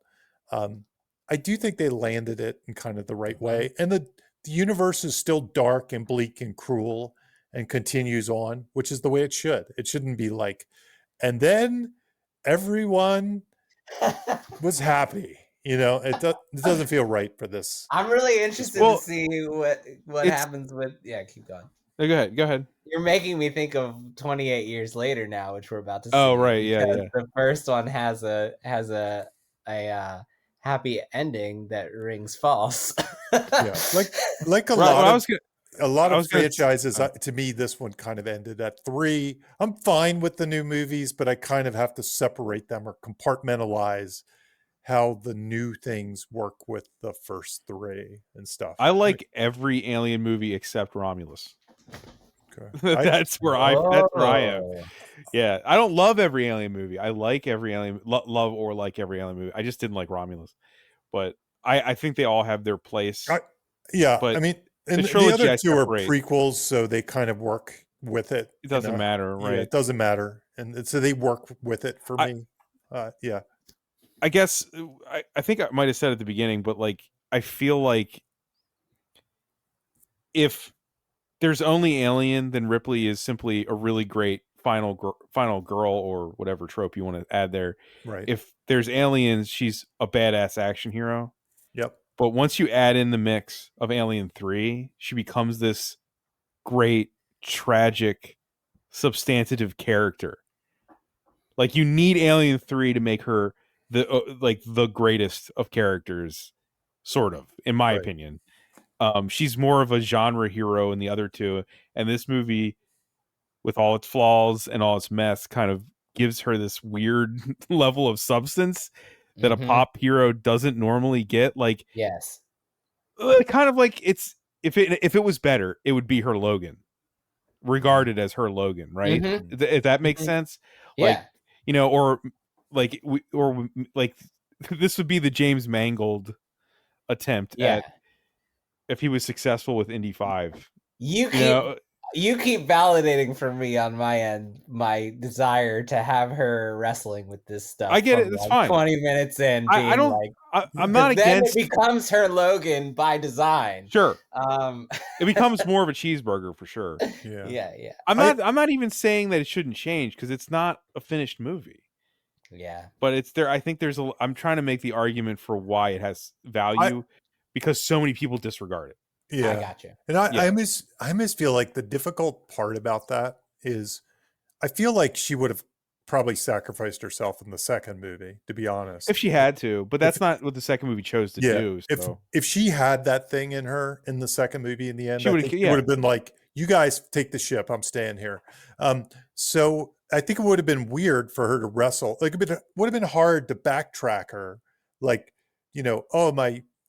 I do think they landed it in kind of the right way. And the universe is still dark and bleak and cruel and continues on, which is the way it should. It shouldn't be like, and then everyone was happy. It doesn't feel right for this. I'm really interested to see what happens with. Yeah, keep going. No, go ahead. You're making me think of 28 years later now, which we're about to see. Oh, right, yeah. The first one has a happy ending that rings false. like a lot of franchises. To me, this one kind of ended at 3. I'm fine with the new movies, but I kind of have to separate them or compartmentalize how the new things work with the first 3 and stuff. I like every Alien movie except Romulus. Okay. That's where I am. Yeah, I don't love every Alien movie. I like every Alien love or like every Alien movie. I just didn't like Romulus, but I think they all have their place. But I mean, and the other 2 are prequels, so they kind of work with it. It doesn't matter, right? It doesn't matter, and so they work with it for me. I guess I think I might have said at the beginning, but like, I feel like if there's only Alien, then Ripley is simply a really great final girl or whatever trope you want to add there. Right. If there's Aliens, she's a badass action hero. Yep. But once you add in the mix of Alien 3, she becomes this great, tragic, substantive character. Like you need Alien 3 to make her the like the greatest of characters, sort of, in my Right. opinion. She's more of a genre hero in the other two, and this movie, with all its flaws and all its mess, kind of gives her this weird level of substance that a Mhm. pop hero doesn't normally get. Like, Yes. kind of like it's if it was better, it would be her Logan, regarded as her Logan, right? Mhm. If that makes Mhm. sense, like Yeah. or like this would be the James Mangold attempt Yeah. at if he was successful with Indy 5. You You know, keep validating for me on my end my desire to have her wrestling with this stuff I get from it. That's like fine. 20 minutes in, I being don't. like, I'm not because then it against. becomes her Logan by design. Sure, Um, it becomes more of a cheeseburger for sure. Yeah. yeah. I'm not even saying that it shouldn't change because it's not a finished movie. Yeah. But it's there. I think there's a. I'm trying to make the argument for why it has value because so many people disregard it. Yeah. I got you. And I Yeah. I almost feel like the difficult part about that is I feel like she would have probably sacrificed herself in the second movie, to be honest. If she had to, but that's not what the second movie chose to do. So If she had that thing in her in the second movie in the end, She I would've- think it would have been like, you guys take the ship, I'm staying here. So I think it would have been weird for her to wrestle. Like it would have been hard to backtrack her. Like,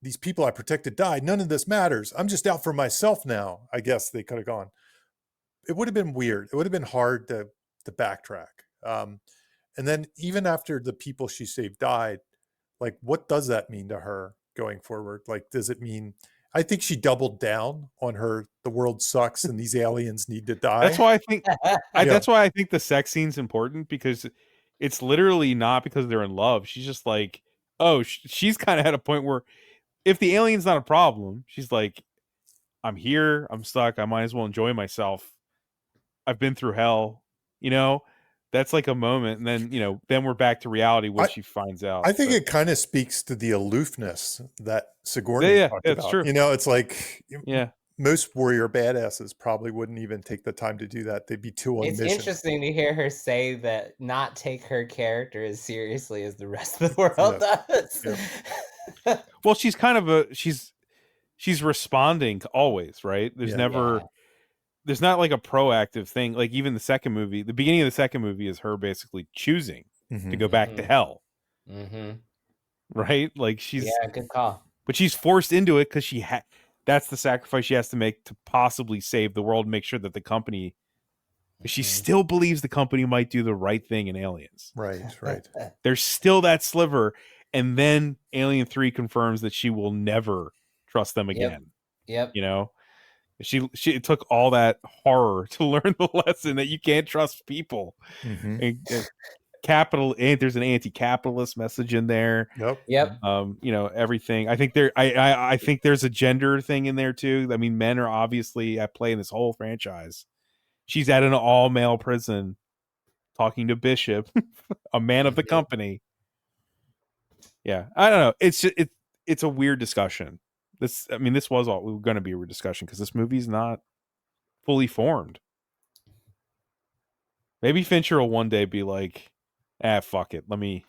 these people I protected died. None of this matters. I'm just out for myself now. I guess they could have gone. It would have been weird. It would have been hard to backtrack. And then even after the people she saved died, like what does that mean to her going forward? Like, does it mean, I think she doubled down on the world sucks and these aliens need to die. that's why I think Yeah. that's why I think the sex scene's important because it's literally not because they're in love. She's just like, oh, she's kind of at a point where if the alien's not a problem, she's like, I'm here, I'm stuck, I might as well enjoy myself. I've been through hell, That's like a moment, and then then we're back to reality when she finds out. I think but, it kind of speaks to the aloofness that Sigourney talked that's about. true. It's like, Yeah, most warrior badasses probably wouldn't even take the time to do that. They'd be too on It's mission. interesting to hear her say that, not take her character as seriously as the rest of the world does. Yeah. well, she's kind of she's responding always, right? There's never. Yeah. There's not like a proactive thing. Like even the second movie, the beginning of the second movie is her basically choosing to go back to hell. Mm-hmm. Right? Like she's good call. But she's forced into it because that's the sacrifice she has to make to possibly save the world, make sure that the company. She still believes the company might do the right thing in Aliens. Right. There's still that sliver, and then Alien 3 confirms that she will never trust them again. Yep. She took all that horror to learn the lesson that you can't trust people. And there's an anti-capitalist message in there. Yep. Everything. I think I think there's a gender thing in there too. I mean, men are obviously at play in this whole franchise. She's at an all-male prison talking to Bishop, a man of the company. Yeah, I don't know. It's a weird discussion. This was all going to be a weird discussion because this movie's not fully formed. Maybe Fincher will one day be like, fuck it. Let me.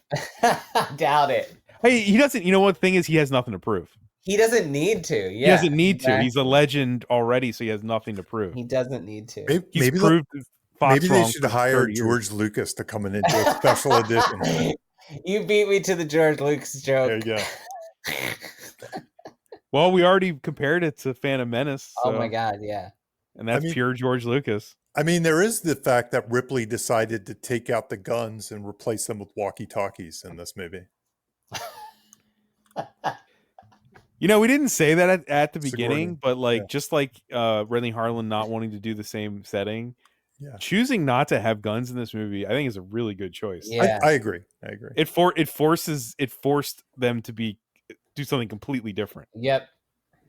Doubt it. Hey, he doesn't. You know what thing is? He has nothing to prove. He doesn't need to. Yeah, he doesn't need to. He's a legend already, so he has nothing to prove. He doesn't need to. Maybe they should hire George Lucas to come in and do a special edition. You beat me to the George Lucas joke. There you go. Well, we already compared it to Phantom Menace. So, oh my god, yeah. And that's pure George Lucas. I mean, there is the fact that Ripley decided to take out the guns and replace them with walkie-talkies in this movie. We didn't say that at the beginning, but just like Renly Harlin not wanting to do the same setting, choosing not to have guns in this movie, I think is a really good choice. Yeah, I agree. It forced them to do something completely different. Yep.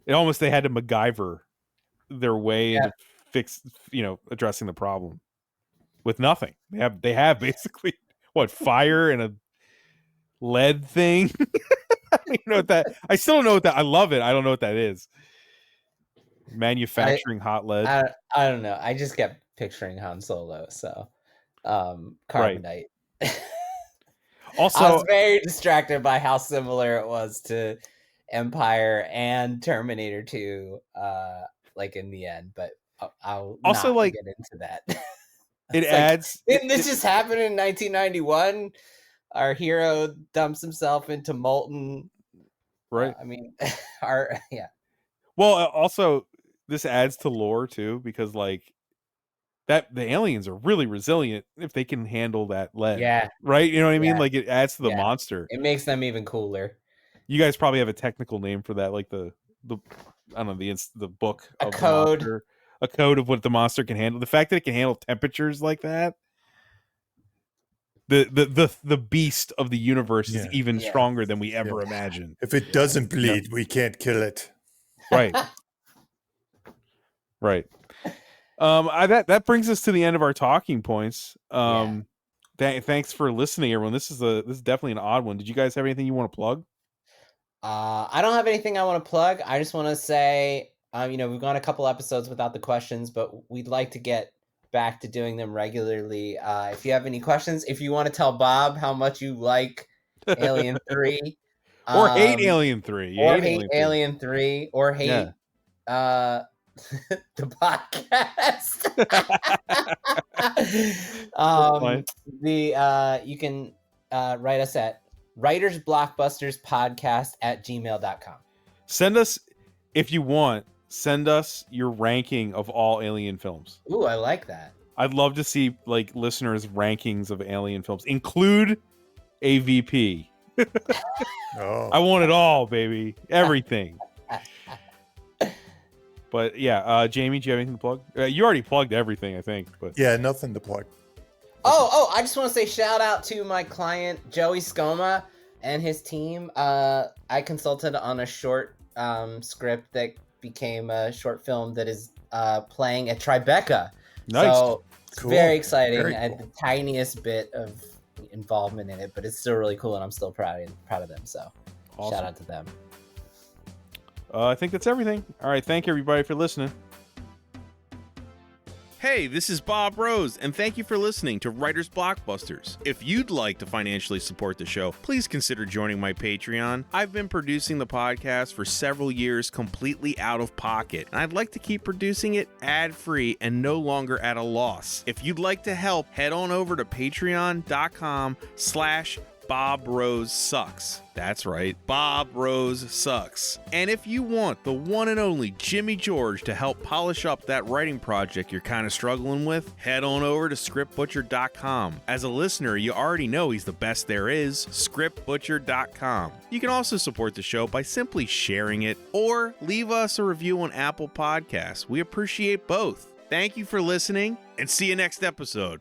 They had to MacGyver their way to fix, addressing the problem with nothing. They have basically fire and a lead thing. I don't even know what that. I still don't know what that. I love it. I don't know what that is. Manufacturing hot lead. I don't know. I just kept picturing Han Solo. So, carbonite. Right. Also, I was very distracted by how similar it was to Empire and Terminator 2, like in the end, but I'll Also, not like, get into that. it It's like, adds. didn't this just happen in 1991? Our hero dumps himself into molten. Right. I mean, yeah. Well, also, this adds to lore too, because like that the aliens are really resilient if they can handle that lead. Yeah. Right. You know what I mean? Yeah. Like it adds to the Yeah. monster. It makes them even cooler. You guys probably have a technical name for that, like the I don't know, the book A of the code. monster, a code of what the monster can handle. The fact that it can handle temperatures like that. The beast of the universe is even stronger than we ever imagined. If it doesn't bleed, we can't kill it. Right. Right. That brings us to the end of our talking points. Thanks for listening, everyone. This is definitely an odd one. Did you guys have anything you want to plug? I don't have anything I want to plug. I just want to say, we've gone a couple episodes without the questions, but we'd like to get back to doing them regularly. If you have any questions, if you want to tell Bob how much you like Alien 3, or hate Alien 3, or hate Alien 3, or hate the podcast. You can write us at writersblockbusterspodcast@gmail.com. Send us, if you want, send us your ranking of all Alien films. Ooh, I like that. I'd love to see like listeners' rankings of Alien films. Include AVP. I want it all, baby. Everything. But yeah, Jamie, do you have anything to plug? You already plugged everything, I think. But yeah, nothing to plug. Oh, I just want to say shout out to my client, Joey Scoma, and his team. I consulted on a short script that became a short film that is playing at Tribeca. Nice. So it's very exciting. Very I had the tiniest bit of involvement in it, but it's still really cool, and I'm still proud of them. So awesome. Shout out to them. I think that's everything. All right, thank you everybody for listening. Hey, this is Bob Rose, and thank you for listening to Writers Blockbusters. If you'd like to financially support the show, please consider joining my Patreon. I've been producing the podcast for several years completely out of pocket, and I'd like to keep producing it ad-free and no longer at a loss. If you'd like to help, head on over to patreon.com/Bob Rose Sucks. That's right, Bob Rose Sucks. And if you want the one and only Jimmy George to help polish up that writing project you're kind of struggling with, head on over to scriptbutcher.com. As a listener, you already know he's the best there is, scriptbutcher.com. You can also support the show by simply sharing it or leave us a review on Apple Podcasts. We appreciate both. Thank you for listening, and see you next episode.